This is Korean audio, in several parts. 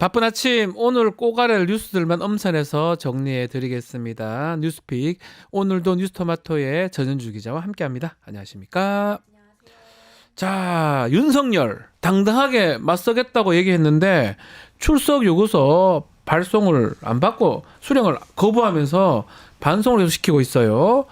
바쁜 아침 오늘 꼬가를 뉴스들만 엄선해서 정리해 드리겠습니다. 뉴스픽 오늘도 뉴스토마토의 전현주 기자와 함께합니다. 안녕하십니까? 자, 윤석열 당당하게 맞서겠다고 얘기했는데 출석 요구서 발송을 안 받고 수령을 거부하면서 반송을 계속 시키고 있어요.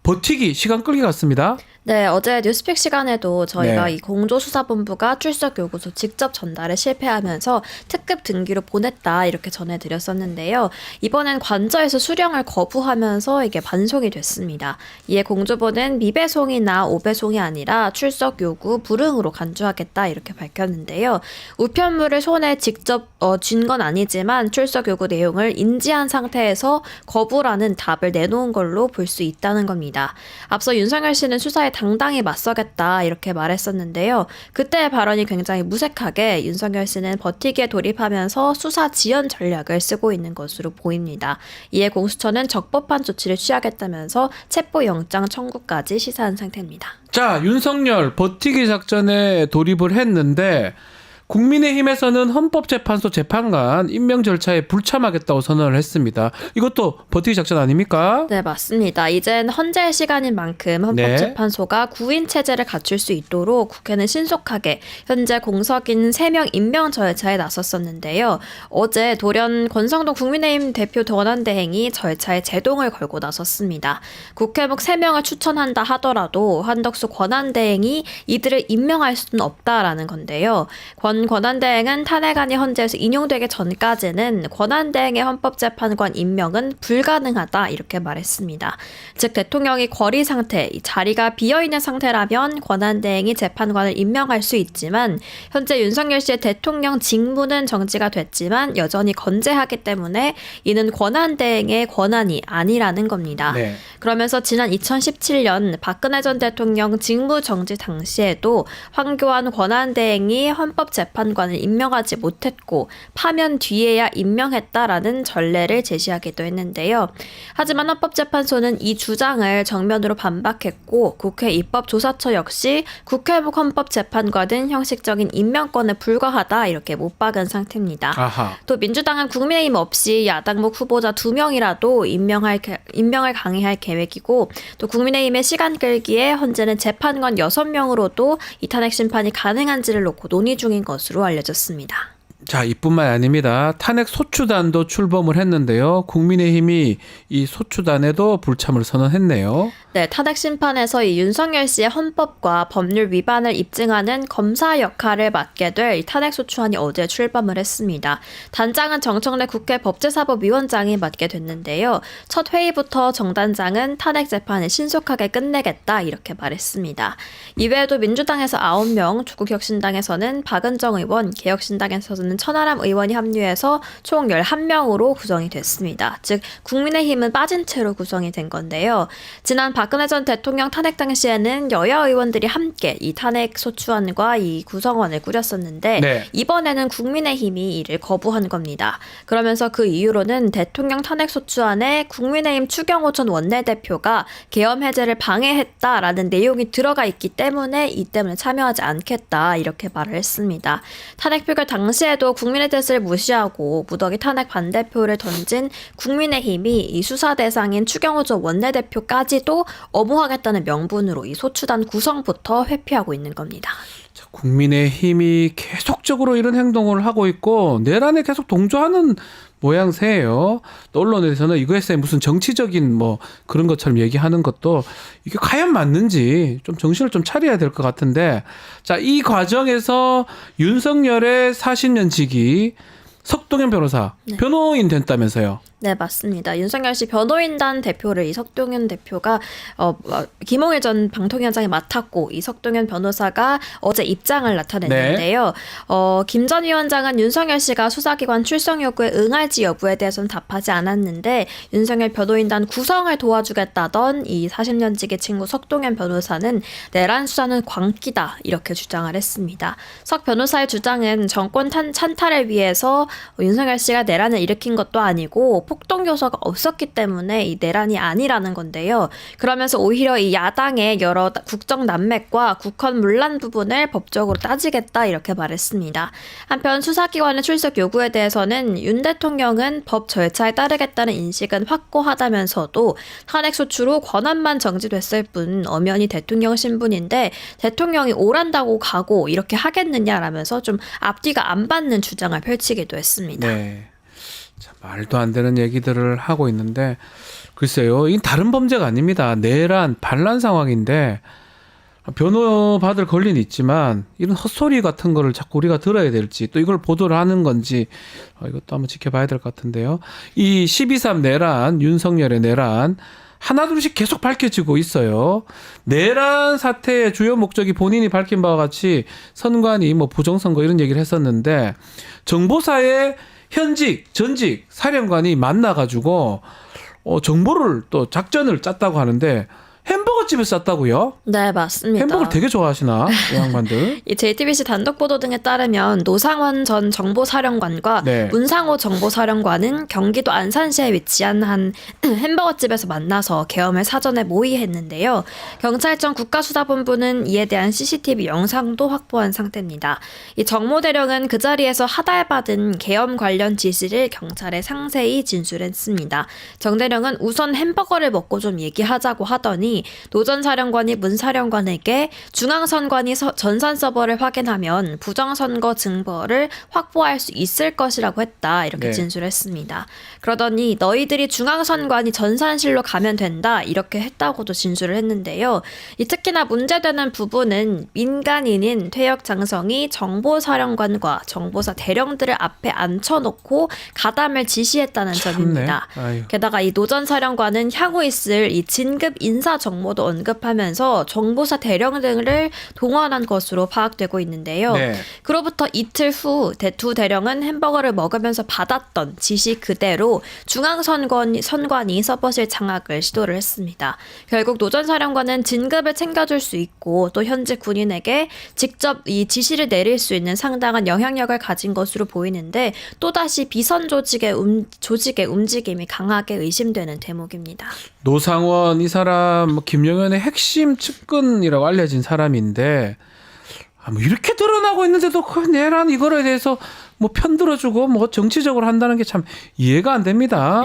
버티기 시간 끌기 같습니다. 네, 어제 뉴스픽 시간에도 저희가 네. 이 공조수사본부가 출석 요구서 직접 전달에 실패하면서 특급 등기로 보냈다 이렇게 전해드렸었는데요. 이번엔 관저에서 수령을 거부하면서 이게 반송이 됐습니다. 이에 공조부는 미배송이나 오배송이 아니라 출석 요구 불응으로 간주하겠다 이렇게 밝혔는데요. 우편물을 손에 직접 쥔 건 아니지만 출석 요구 내용을 인지한 상태에서 거부라는 답을 내놓은 걸로 볼 수 있다는 겁니다. 앞서 윤석열 씨는 수사에 당당히 맞서겠다 이렇게 말했었는데요. 그때의 발언이 굉장히 무색하게 윤석열 씨는 버티기에 돌입하면서 수사 지연 전략을 쓰고 있는 것으로 보입니다. 이에 공수처는 적법한 조치를 취하겠다면서 체포영장 청구까지 시사한 상태입니다. 자, 윤석열 버티기 작전에 돌입을 했는데 국민의힘에서는 헌법재판소 재판관 임명 절차에 불참하겠다고 선언을 했습니다. 이것도 버티기 작전 아닙니까? 네, 맞습니다. 이젠 헌재의 시간인 만큼 헌법재판소가 구인 체제를 갖출 수 있도록 국회는 신속하게 현재 공석인 3명 임명 절차에 나섰었는데요. 어제 돌연 권성동 국민의힘 대표 권한대행이 절차에 제동을 걸고 나섰습니다. 국회목 3명을 추천한다 하더라도 한덕수 권한대행이 이들을 임명할 수는 없다라는 건데요. 권한대행은 탄핵안이 헌재에서 인용되기 전까지는 권한대행의 헌법재판관 임명은 불가능하다 이렇게 말했습니다. 즉 대통령이 거리 상태, 자리가 비어있는 상태라면 권한대행이 재판관을 임명할 수 있지만 현재 윤석열 씨의 대통령 직무는 정지가 됐지만 여전히 건재하기 때문에 이는 권한대행의 권한이 아니라는 겁니다. 네. 그러면서 지난 2017년 박근혜 전 대통령 직무 정지 당시에도 황교안 권한대행이 헌법재판관을 임명하지 못했고 파면 뒤에야 임명했다라는 전례를 제시하기도 했는데요. 하지만 헌법재판소는 이 주장을 정면으로 반박했고 국회 입법조사처 역시 국회목 헌법재판관은 형식적인 임명권에 불과하다 이렇게 못 박은 상태입니다. 아하. 또 민주당은 국민의힘 없이 야당목 후보자 2명이라도 임명을 강행할 계획이고 또 국민의힘의 시간 끌기에 현재는 재판관 6명으로도 이 탄핵 심판이 가능한지를 놓고 논의 중인 것으로 알려졌습니다. 자, 이뿐만 아닙니다. 탄핵 소추단도 출범을 했는데요. 국민의힘이 이 소추단에도 불참을 선언했네요. 네, 탄핵 심판에서 이 윤석열 씨의 헌법과 법률 위반을 입증하는 검사 역할을 맡게 될 이 탄핵 소추안이 어제 출범을 했습니다. 단장은 정청래 국회 법제사법위원장이 맡게 됐는데요. 첫 회의부터 정 단장은 탄핵 재판을 신속하게 끝내겠다 이렇게 말했습니다. 이외에도 민주당에서 9명, 조국혁신당에서는 박은정 의원, 개혁신당에서는 천하람 의원이 합류해서 총 11명으로 구성이 됐습니다. 즉 국민의힘은 빠진 채로 구성이 된 건데요. 지난 박근혜 전 대통령 탄핵 당시에는 여야 의원들이 함께 이 탄핵 소추안과 이 구성원을 꾸렸었는데 네. 이번에는 국민의힘이 이를 거부한 겁니다. 그러면서 그 이유로는 대통령 탄핵 소추안에 국민의힘 추경호 전 원내대표가 계엄 해제를 방해했다라는 내용이 들어가 있기 때문에 이 때문에 참여하지 않겠다 이렇게 말을 했습니다. 탄핵 표결 당시에도 국민의 뜻을 무시하고 무더기 탄핵 반대표를 던진 국민의힘이 이 수사 대상인 추경호 전 원내대표까지도 엄호하겠다는 명분으로 이 소추단 구성부터 회피하고 있는 겁니다. 자, 국민의힘이 계속적으로 이런 행동을 하고 있고 내란에 계속 동조하는 모양새예요. 또 언론에서는 이것에 무슨 정치적인 뭐 그런 것처럼 얘기하는 것도 이게 과연 맞는지 좀 정신을 좀 차려야 될 것 같은데, 자, 이 과정에서 윤석열의 40년 지기 석동현 변호사 변호인 됐다면서요. 네, 맞습니다. 윤석열 씨 변호인단 대표를 이 석동현 대표가 김홍일 전 방통위원장이 맡았고 이 석동현 변호사가 어제 입장을 나타냈는데요. 김 전 위원장은 윤석열 씨가 수사기관 출석 요구에 응할지 여부에 대해서는 답하지 않았는데 윤석열 변호인단 구성을 도와주겠다던 이 40년 지기 친구 석동현 변호사는 내란 수사는 광기다 이렇게 주장을 했습니다. 석 변호사의 주장은 정권 찬탈을 위해서 윤석열 씨가 내란을 일으킨 것도 아니고 폭동 요소가 없었기 때문에 이 내란이 아니라는 건데요. 그러면서 오히려 이 야당의 여러 국정 난맥과 국헌 문란 부분을 법적으로 따지겠다 이렇게 말했습니다. 한편 수사기관의 출석 요구에 대해서는 윤 대통령은 법 절차에 따르겠다는 인식은 확고하다면서도 탄핵소추 후 권한만 정지됐을 뿐 엄연히 대통령 신분인데 대통령이 오란다고 가고 이렇게 하겠느냐라면서 좀 앞뒤가 안 받는 주장을 펼치기도 했습니다. 네. 참, 말도 안 되는 얘기들을 하고 있는데 글쎄요. 이건 다른 범죄가 아닙니다. 내란, 반란 상황인데 변호 받을 권리는 있지만 이런 헛소리 같은 거를 자꾸 우리가 들어야 될지 또 이걸 보도를 하는 건지 이것도 한번 지켜봐야 될 것 같은데요. 이 12.3 내란, 윤석열의 내란 하나둘씩 계속 밝혀지고 있어요. 내란 사태의 주요 목적이 본인이 밝힌 바와 같이 선관위 뭐 부정선거 이런 얘기를 했었는데 정보사의 현직, 전직 사령관이 만나가지고 정보를 또 작전을 짰다고 하는데 햄버거 집에서 쌌다고요? 네, 맞습니다. 햄버거를 되게 좋아하시나? 이 양반들. 이 JTBC 단독 보도 등에 따르면 노상원 전 정보사령관과 네. 문상호 정보사령관은 경기도 안산시에 위치한 한 햄버거집에서 만나서 계엄을 사전에 모의했는데요. 경찰청 국가수사본부는 이에 대한 CCTV 영상도 확보한 상태입니다. 이 정모 대령은 그 자리에서 하달받은 계엄 관련 지시를 경찰에 상세히 진술했습니다. 정 대령은 우선 햄버거를 먹고 좀 얘기하자고 하더니 노 전 사령관이 문 사령관에게 중앙선관위 전산 서버를 확인하면 부정선거 증거를 확보할 수 있을 것이라고 했다. 이렇게 네. 진술했습니다. 그러더니 너희들이 중앙선관위 전산실로 가면 된다. 이렇게 했다고도 진술을 했는데요. 특히나 문제되는 부분은 민간인인 퇴역 장성이 정보사령관과 정보사 대령들을 앞에 앉혀놓고 가담을 지시했다는 점입니다. 아유. 게다가 이 노 전 사령관은 향후 있을 이 진급 인사 정모도 언급하면서 정보사 대령 등을 동원한 것으로 파악되고 있는데요. 네. 그로부터 이틀 후 두 대령은 햄버거를 먹으면서 받았던 지시 그대로 중앙선관위 서버실 장악을 시도를 했습니다. 결국 노 전 사령관은 진급을 챙겨줄 수 있고 또 현직 군인에게 직접 이 지시를 내릴 수 있는 상당한 영향력을 가진 것으로 보이는데 또다시 비선 조직의 움직임이 강하게 의심되는 대목입니다. 노상원 이 사람 김영현의 핵심 측근이라고 알려진 사람인데 뭐 이렇게 드러나고 있는데도 그 내란 이거에 대해서 뭐 편들어주고 뭐 정치적으로 한다는 게 참 이해가 안 됩니다.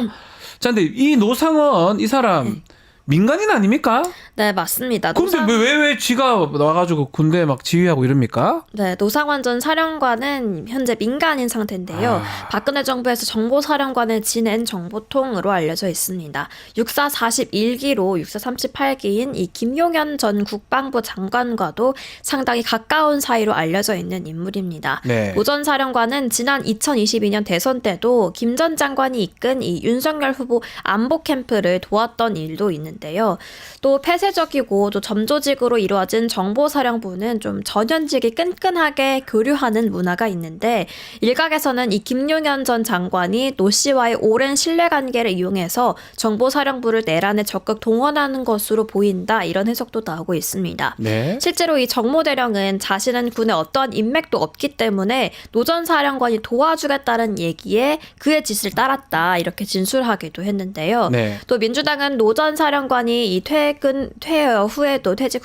자, 근데 이 노상원 이 사람 민간인 아닙니까? 네, 맞습니다. 근데 왜 쥐가 나와가지고 군대 막 지휘하고 이럽니까? 네, 노상원 전 사령관은 현재 민간인 상태인데요. 박근혜 정부에서 정보사령관을 지낸 정보통으로 알려져 있습니다. 육사 41기로 육사 38기인 이 김용현 전 국방부 장관과도 상당히 가까운 사이로 알려져 있는 인물입니다. 네. 노 전 사령관은 지난 2022년 대선 때도 김 전 장관이 이끈 이 윤석열 후보 안보 캠프를 도왔던 일도 있는데요. 또 폐쇄적이고 또 점조직으로 이루어진 정보사령부는 좀 전현직이 끈끈하게 교류하는 문화가 있는데 일각에서는 이 김용현 전 장관이 노 씨와의 오랜 신뢰관계를 이용해서 정보사령부를 내란에 적극 동원하는 것으로 보인다 이런 해석도 나오고 있습니다. 네. 실제로 이 정모대령은 자신은 군에 어떠한 인맥도 없기 때문에 노 전 사령관이 도와주겠다는 얘기에 그의 짓을 따랐다 이렇게 진술하기도 했는데요. 네. 또 민주당은 노 전 사령관이 이 퇴직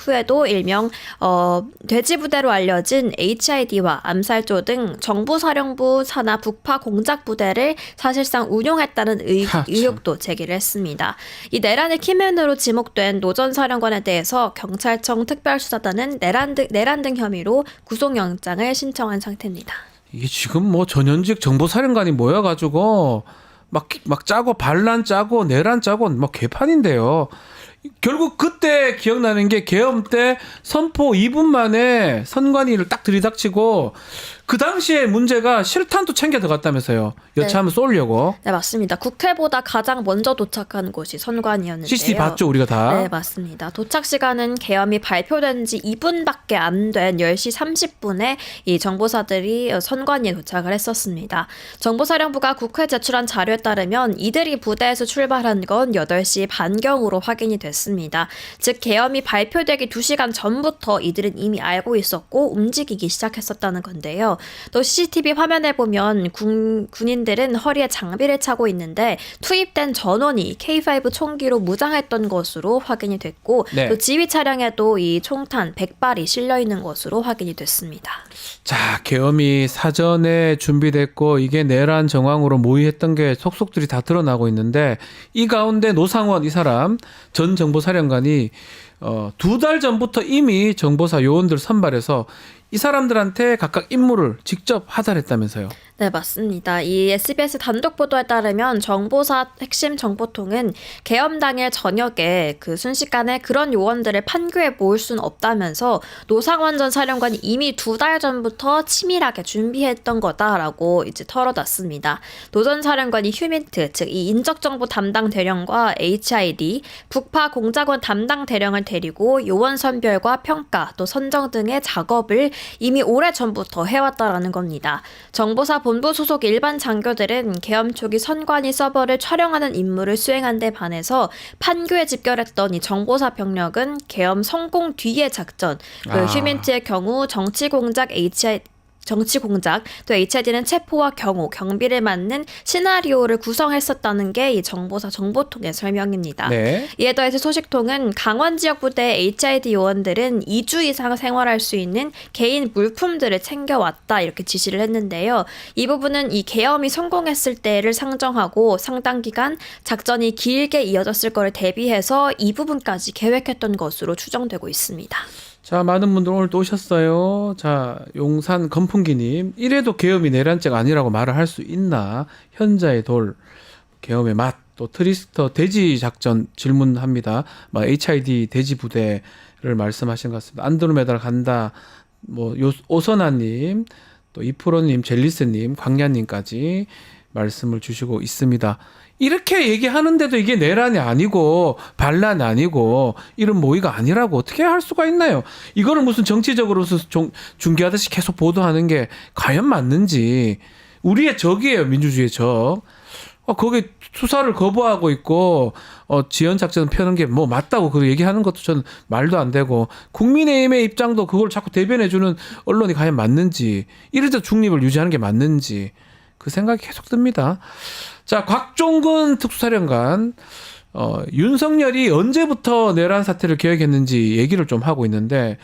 후에도 일명 돼지부대로 알려진 HID와 암살조 등 정보사령부 산하 북파 공작 부대를 사실상 운용했다는 의혹도 제기를 했습니다. 이 내란의 키맨으로 지목된 노 전 사령관에 대해서 경찰청 특별수사단은 내란 등 혐의로 구속영장을 신청한 상태입니다. 이게 지금 뭐 전현직 정보사령관이 모여가지고 막 짜고 반란 짜고 내란 짜고 뭐 개판인데요. 결국 그때 기억나는 게 계엄 때 선포 2분 만에 선관위를 딱 들이닥치고 그 당시에 문제가 실탄도 챙겨 들어갔다면서요. 여차하면 쏘려고. 네, 맞습니다. 국회보다 가장 먼저 도착한 곳이 선관위였는데요. CCTV 봤죠, 우리가 다. 네, 맞습니다. 도착 시간은 계엄이 발표된 지 2분밖에 안 된 10시 30분에 이 정보사들이 선관위에 도착을 했었습니다. 정보사령부가 국회에 제출한 자료에 따르면 이들이 부대에서 출발한 건 8시 반경으로 확인이 됐습니다. 즉 계엄이 발표되기 2시간 전부터 이들은 이미 알고 있었고 움직이기 시작했었다는 건데요. 있는데요. 또 CCTV 화면에 보면 군인들은 허리에 장비를 차고 있는데 투입된 전원이 K5 총기로 무장했던 것으로 확인이 됐고 네. 또 지휘 차량에도 이 총탄 100발이 실려 있는 것으로 확인이 됐습니다. 자, 계엄이 사전에 준비됐고 이게 내란 정황으로 모의했던 게 속속들이 다 드러나고 있는데 이 가운데 노상원 이 사람 전 정보사령관이 2달 전부터 이미 정보사 요원들 선발해서 이 사람들한테 각각 임무를 직접 하달했다면서요. 네, 맞습니다. 이 SBS 단독 보도에 따르면 정보사 핵심 정보통은 계엄 당일 저녁에 순식간에 그런 요원들을 판교에 모을 수는 없다면서 노상원 전 사령관이 이미 2달 전부터 치밀하게 준비했던 거다라고 이제 털어놨습니다. 노 전 사령관이 휴민트, 즉 이 인적정보 담당 대령과 HID, 북파 공작원 담당 대령을 데리고 요원 선별과 평가, 또 선정 등의 작업을 이미 오래전부터 해왔다라는 겁니다. 정보사 본부 소속 일반 장교들은 계엄 초기 선관위 서버를 촬영하는 임무를 수행한 데 반해서 판교에 집결했던 이 정보사 병력은 계엄 성공 뒤의 작전, 휴민트의 경우 정치공작 또 HID는 체포와 경호, 경비를 맡는 시나리오를 구성했었다는 게 이 정보사 정보통의 설명입니다. 네. 이에 더해서 소식통은 강원 지역 부대의 HID 요원들은 2주 이상 생활할 수 있는 개인 물품들을 챙겨왔다 이렇게 지시를 했는데요. 이 부분은 이 계엄이 성공했을 때를 상정하고 상당 기간 작전이 길게 이어졌을 거를 대비해서 이 부분까지 계획했던 것으로 추정되고 있습니다. 자, 많은 분들 오늘 또 오셨어요. 자, 용산 건풍기님, 이래도 계엄이 내란죄가 아니라고 말을 할 수 있나? 현자의 돌, 계엄의 맛, 또 트리스터 돼지 작전 질문합니다. HID 돼지 부대를 말씀하신 것 같습니다. 안드로메다를 간다. 오선아님, 또 이프로님, 젤리스님, 광야님까지 말씀을 주시고 있습니다. 이렇게 얘기하는데도 이게 내란이 아니고 반란이 아니고 이런 모의가 아니라고 어떻게 할 수가 있나요? 이거를 무슨 정치적으로 중계하듯이 계속 보도하는 게 과연 맞는지. 우리의 적이에요, 민주주의의 적. 거기 수사를 거부하고 있고 지연 작전 펴는 게 맞다고 그 얘기하는 것도 저는 말도 안 되고, 국민의힘의 입장도 그걸 자꾸 대변해주는 언론이 과연 맞는지, 이럴 때 중립을 유지하는 게 맞는지 그 생각이 계속 듭니다. 자, 곽종근 특수사령관, 윤석열이 언제부터 내란 사태를 계획했는지 얘기를 좀 하고 있는데,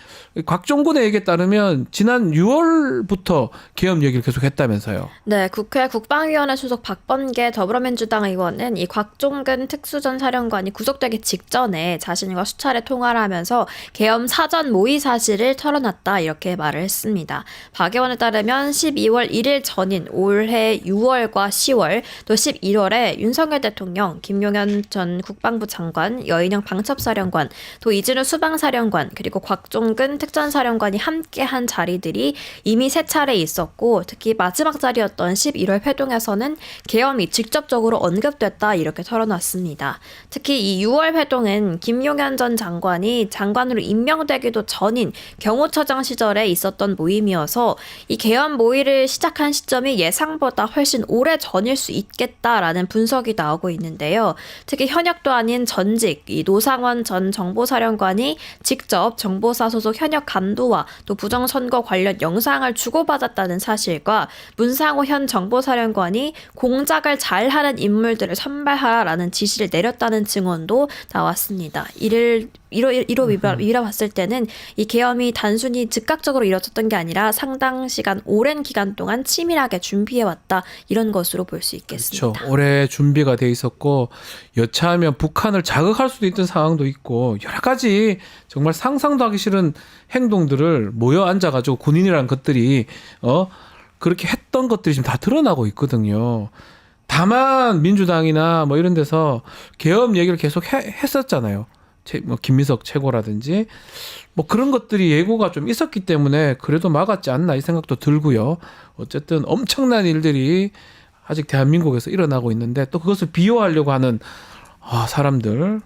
곽종근의 얘기에 따르면 지난 6월부터 계엄 얘기를 계속 했다면서요. 네, 국회 국방위원회 소속 박범계 더불어민주당 의원은 이 곽종근 특수전 사령관이 구속되기 직전에 자신과 수차례 통화를 하면서 계엄 사전 모의 사실을 털어놨다 이렇게 말을 했습니다. 박 의원에 따르면 12월 1일 전인 올해 6월과 10월 또 11월에 윤석열 대통령, 김용현 전 국방부 장관, 여인영 방첩사령관, 또 이진우 수방사령관, 그리고 곽종근 특전사령관이 함께한 자리들이 이미 3차례 있었고, 특히 마지막 자리였던 11월 회동에서는 계엄이 직접적으로 언급됐다 이렇게 털어놨습니다. 특히 이 6월 회동은 김용현 전 장관이 장관으로 임명되기도 전인 경호처장 시절에 있었던 모임이어서 이 계엄 모의를 시작한 시점이 예상보다 훨씬 오래 전일 수 있겠다라는 분석이 나오고 있는데요. 특히 현역도 아닌 전직 이 노상원 전 정보사령관이 직접 정보사 소속 현역 감도와 또 부정선거 관련 영상을 주고받았다는 사실과 문상호 현 정보사령관이 공작을 잘하는 인물들을 선발하라는 지시를 내렸다는 증언도 나왔습니다. 이로 봤을 때는 이 계엄이 단순히 즉각적으로 이뤄졌던 게 아니라 상당 시간, 오랜 기간 동안 치밀하게 준비해왔다 이런 것으로 볼 수 있겠습니다. 그렇죠. 오래 준비가 돼 있었고, 여차하면 북한을 자극할 수도 있던 상황도 있고, 여러 가지 정말 상상도 하기 싫은 행동들을 모여 앉아가지고 군인이라는 것들이 그렇게 했던 것들이 지금 다 드러나고 있거든요. 다만 민주당이나 이런 데서 계엄 얘기를 계속 했었잖아요. 김민석 최고라든지 그런 것들이 예고가 좀 있었기 때문에 그래도 막았지 않나 이 생각도 들고요. 어쨌든 엄청난 일들이 아직 대한민국에서 일어나고 있는데 또 그것을 비호하려고 하는 사람들,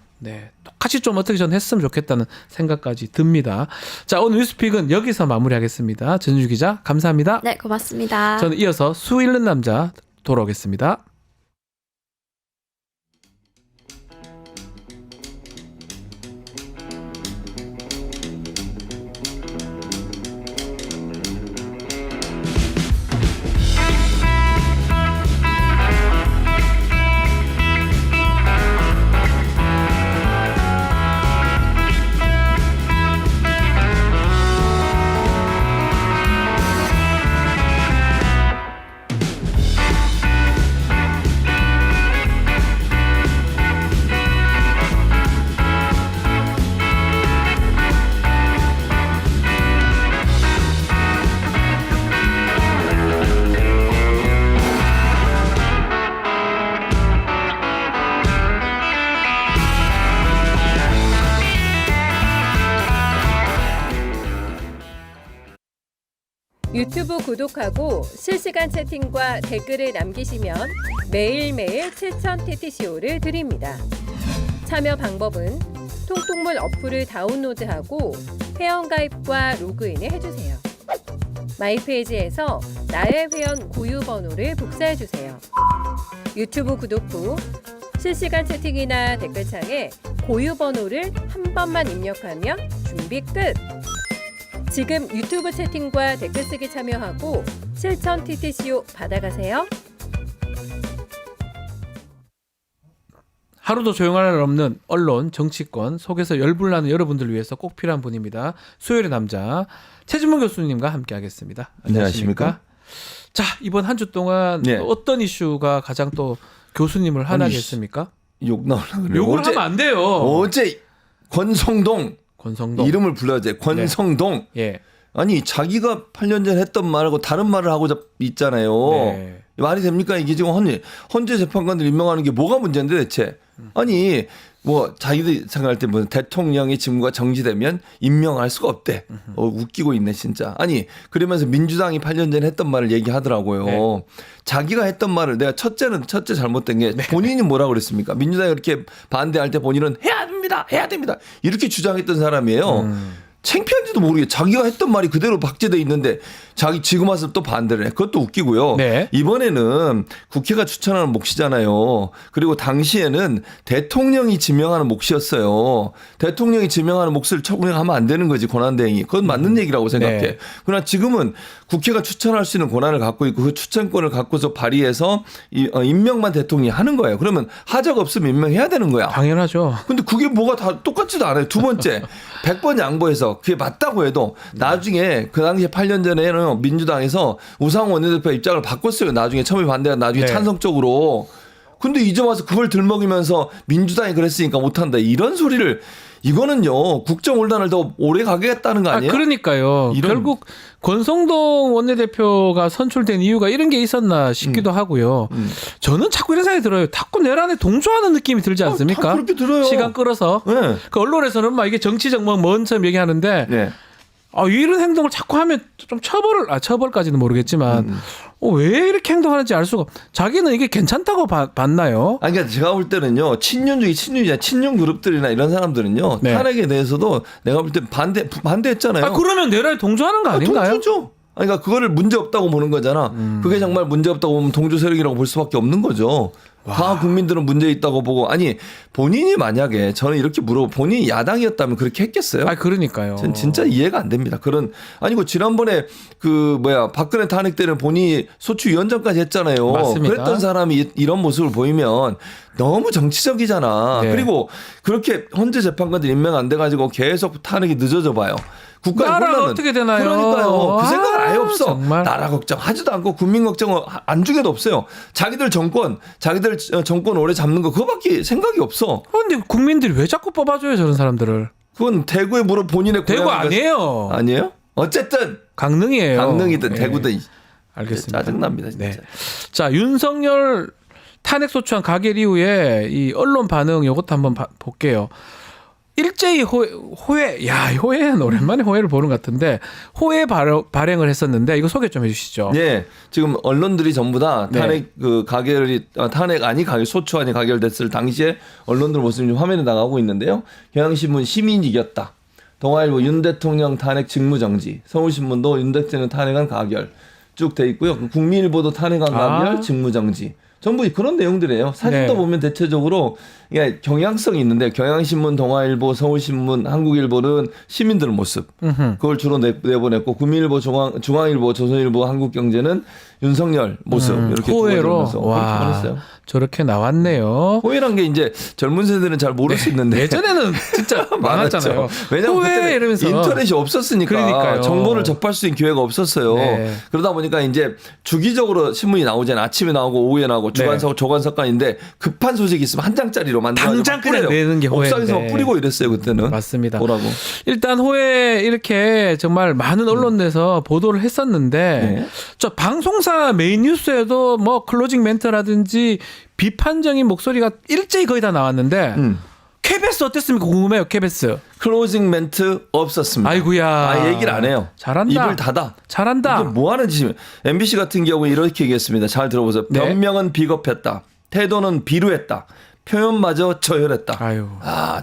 똑같이 좀 어떻게 전 했으면 좋겠다는 생각까지 듭니다. 자, 오늘 뉴스픽은 여기서 마무리하겠습니다. 전주 기자 감사합니다. 네, 고맙습니다. 저는 이어서 수 잃는 남자 돌아오겠습니다. 유튜브 구독하고 실시간 채팅과 댓글을 남기시면 매일매일 7,000TTCO를 드립니다. 참여 방법은 통통물 어플을 다운로드하고 회원가입과 로그인을 해주세요. 마이페이지에서 나의 회원 고유 번호를 복사해주세요. 유튜브 구독 후 실시간 채팅이나 댓글창에 고유 번호를 한 번만 입력하면 준비 끝! 지금 유튜브 채팅과 댓글 쓰기 참여하고 7,000TTCO 받아가세요. 하루도 조용할 날 없는 언론, 정치권 속에서 열불나는 여러분들을 위해서 꼭 필요한 분입니다. 수요일의 남자 최진문 교수님과 함께하겠습니다. 안녕하십니까? 자, 이번 한 주 동안 네. 어떤 이슈가 가장 또 교수님을 하나게 했습니까? 욕 나오려고 그래요. 욕을 어제, 하면 안 돼요. 어제 권성동 권성동 이름을 불러야지. 권성동. 예. 아니 자기가 8년 전에 했던 말하고 다른 말을 하고 있잖아요. 네. 말이 됩니까? 이게 지금 헌재 재판관들 임명하는 게 뭐가 문제인데 대체? 아니 뭐 자기들 생각할 때 뭐 대통령의 직무가 정지되면 임명할 수가 없대. 웃기고 있네 진짜. 아니 그러면서 민주당이 8년 전에 했던 말을 얘기하더라고요. 네. 자기가 했던 말을 내가 첫째 잘못된 게 본인이 뭐라고 그랬습니까? 민주당이 이렇게 반대할 때 본인은 해야 됩니다. 이렇게 주장했던 사람이에요. 창피한지도 모르게 자기가 했던 말이 그대로 박제돼 있는데 자기 지금 와서 또 반대를 해. 그것도 웃기고요. 네. 이번에는 국회가 추천하는 몫이잖아요. 그리고 당시에는 대통령이 지명하는 몫이었어요. 대통령이 지명하는 몫을 처분하면 안 되는 거지 권한대행이. 그건 맞는 얘기라고 생각해. 네. 그러나 지금은 국회가 추천할 수 있는 권한을 갖고 있고 그 추천권을 갖고서 발의해서 임명만 대통령이 하는 거예요. 그러면 하자가 없으면 임명해야 되는 거야. 당연하죠. 근데 그게 뭐가 다 똑같지도 않아요. 두 번째, 100번 양보해서 그게 맞다고 해도 나중에 그 당시에 8년 전에는 민주당에서 우상호 원내대표 입장을 바꿨어요. 나중에 처음에 반대가 나중에 네. 찬성적으로. 근데 이제 와서 그걸 들먹이면서 민주당이 그랬으니까 못한다. 이런 소리를 이거는요. 국정원란을 더 오래 가겠다는 거 아니에요? 그러니까요. 결국 권성동 원내대표가 선출된 이유가 이런 게 있었나 싶기도 하고요. 저는 자꾸 이런 생각이 들어요. 자꾸 내란에 동조하는 느낌이 들지 않습니까? 다 그렇게 들어요. 시간 끌어서. 네. 그 언론에서는 막 이게 정치적 뭔처럼 얘기하는데 네. 이런 행동을 자꾸 하면 좀 처벌까지는 모르겠지만 왜 이렇게 행동하는지 알 수가 자기는 이게 괜찮다고 봤나요? 아니, 그러니까 제가 볼 때는요, 친윤 중에 친윤이냐, 친윤 그룹들이나 이런 사람들은요, 네. 탄핵에 대해서도 내가 볼 때 반대했잖아요. 그러면 내란에 동조하는 거 아닌가요? 동조죠. 아니, 그러니까 그거를 문제 없다고 보는 거잖아. 그게 정말 문제 없다고 보면 동조 세력이라고 볼 수밖에 없는 거죠. 다 국민들은 문제 있다고 보고 아니 본인이 만약에 저는 이렇게 물어보 본인이 야당이었다면 그렇게 했겠어요? 그러니까요. 전 진짜 이해가 안 됩니다. 아니고 지난번에 박근혜 탄핵 때는 본인이 소추위원장까지 했잖아요. 맞습니다. 그랬던 사람이 이런 모습을 보이면 너무 정치적이잖아. 네. 그리고 그렇게 헌재 재판관들 임명 안 돼가지고 계속 탄핵이 늦어져 봐요. 국가의 나라가 혼란은. 어떻게 되나요? 그러니까요. 그 생각은 아예 없어. 정말. 나라 걱정하지도 않고 국민 걱정은 안중에도 없어요. 자기들 정권 오래 잡는 거 그거밖에 생각이 없어. 그런데 국민들이 왜 자꾸 뽑아줘요 저런 사람들을? 그건 대구에 물어 본인의 대구 고향이니까- 아니에요. 아니에요? 어쨌든 강릉이에요. 강릉이든 네. 대구든 알겠습니다. 짜증납니다 진짜. 네. 자, 윤석열 탄핵 소추안 가결 이후에 이 언론 반응 이것도 한번 볼게요. 일제히 호해는 오랜만에 호해를 보는 것 같은데 호해 발행을 했었는데 이거 소개 좀 해주시죠. 예, 지금 언론들이 전부 다 네. 탄핵 소추안이 가결됐을 당시에 언론들 모습이 좀 화면에 나가고 있는데요. 경향신문 시민이 이겼다. 동아일보 윤 대통령 탄핵 직무정지. 서울신문도 윤 대통령 탄핵안 가결 쭉 돼 있고요. 국민일보도 탄핵안 가결 직무정지. 전부 그런 내용들이에요. 사진도 네. 보면 대체적으로 경향성이 있는데 경향신문, 동아일보, 서울신문, 한국일보는 시민들 모습 그걸 주로 내보냈고 국민일보, 중앙일보, 조선일보, 한국경제는 윤석열 모습 이렇게 호해로 두 가지 보냈어요. 저렇게 나왔네요. 호해란 게 이제 젊은 세대는 잘 모를 수 있는데 예전에는 진짜 많았잖아요. 많았죠. 왜냐하면 호해 그때 이러면서 인터넷이 없었으니까 그러니까요. 정보를 접할 수 있는 기회가 없었어요. 네. 그러다 보니까 이제 주기적으로 신문이 나오잖아요. 아침에 나오고 오후에 나오고 주간석, 조간석간인데 급한 소식이 있으면 한 장짜리로 만들어가지고 당장 그냥 내는 게 호해인데. 옥상에서 막 뿌리고 이랬어요 그때는. 맞습니다. 보라고. 일단 호해 이렇게 정말 많은 언론 내에서 보도를 했었는데 네. 저 방송사 메인 뉴스에도 뭐 클로징 멘트라든지 비판적인 목소리가 일제히 거의 다 나왔는데 KBS 어땠습니까? 궁금해요. KBS. 클로징 멘트 없었습니다. 아이고야. 얘기를 안 해요. 잘한다. 입을 닫아. 잘한다. 이게 뭐 하는 짓이면 MBC 같은 경우에 이렇게 얘기했습니다. 잘 들어보세요. 네. 변명은 비겁했다. 태도는 비루했다. 표현마저 저열했다. 아유.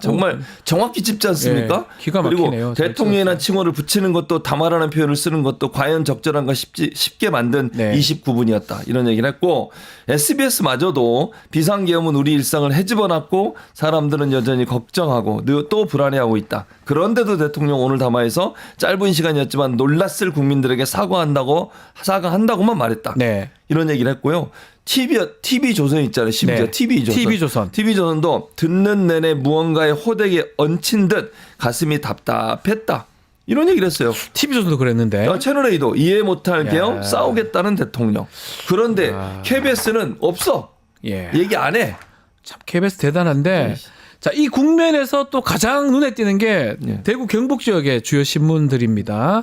정말 정확히 짚지 않습니까? 네, 기가 막히네요. 그리고 잘 대통령이나 칭호를 붙이는 것도 담화라는 표현을 쓰는 것도 과연 적절한가 쉽게 만든 네. 29분이었다. 이런 얘기를 했고 SBS마저도 비상계엄은 우리 일상을 헤집어놨고 사람들은 여전히 걱정하고 또 불안해하고 있다. 그런데도 대통령 오늘 담화에서 짧은 시간이었지만 놀랐을 국민들에게 사과한다고만 말했다. 네. 이런 얘기를 했고요. TV조선 있잖아요. 심지어 네. TV조선. TV조선도 듣는 내내 무언가의 호되게 얹힌 듯 가슴이 답답했다. 이런 얘기를 했어요. TV조선도 그랬는데. 채널A도 이해 못할 야. 계엄 싸우겠다는 대통령. 그런데 KBS는 없어. 예. 얘기 안 해. 참 KBS 대단한데. 자, 이 국면에서 또 가장 눈에 띄는 게 예. 대구 경북 지역의 주요 신문들입니다.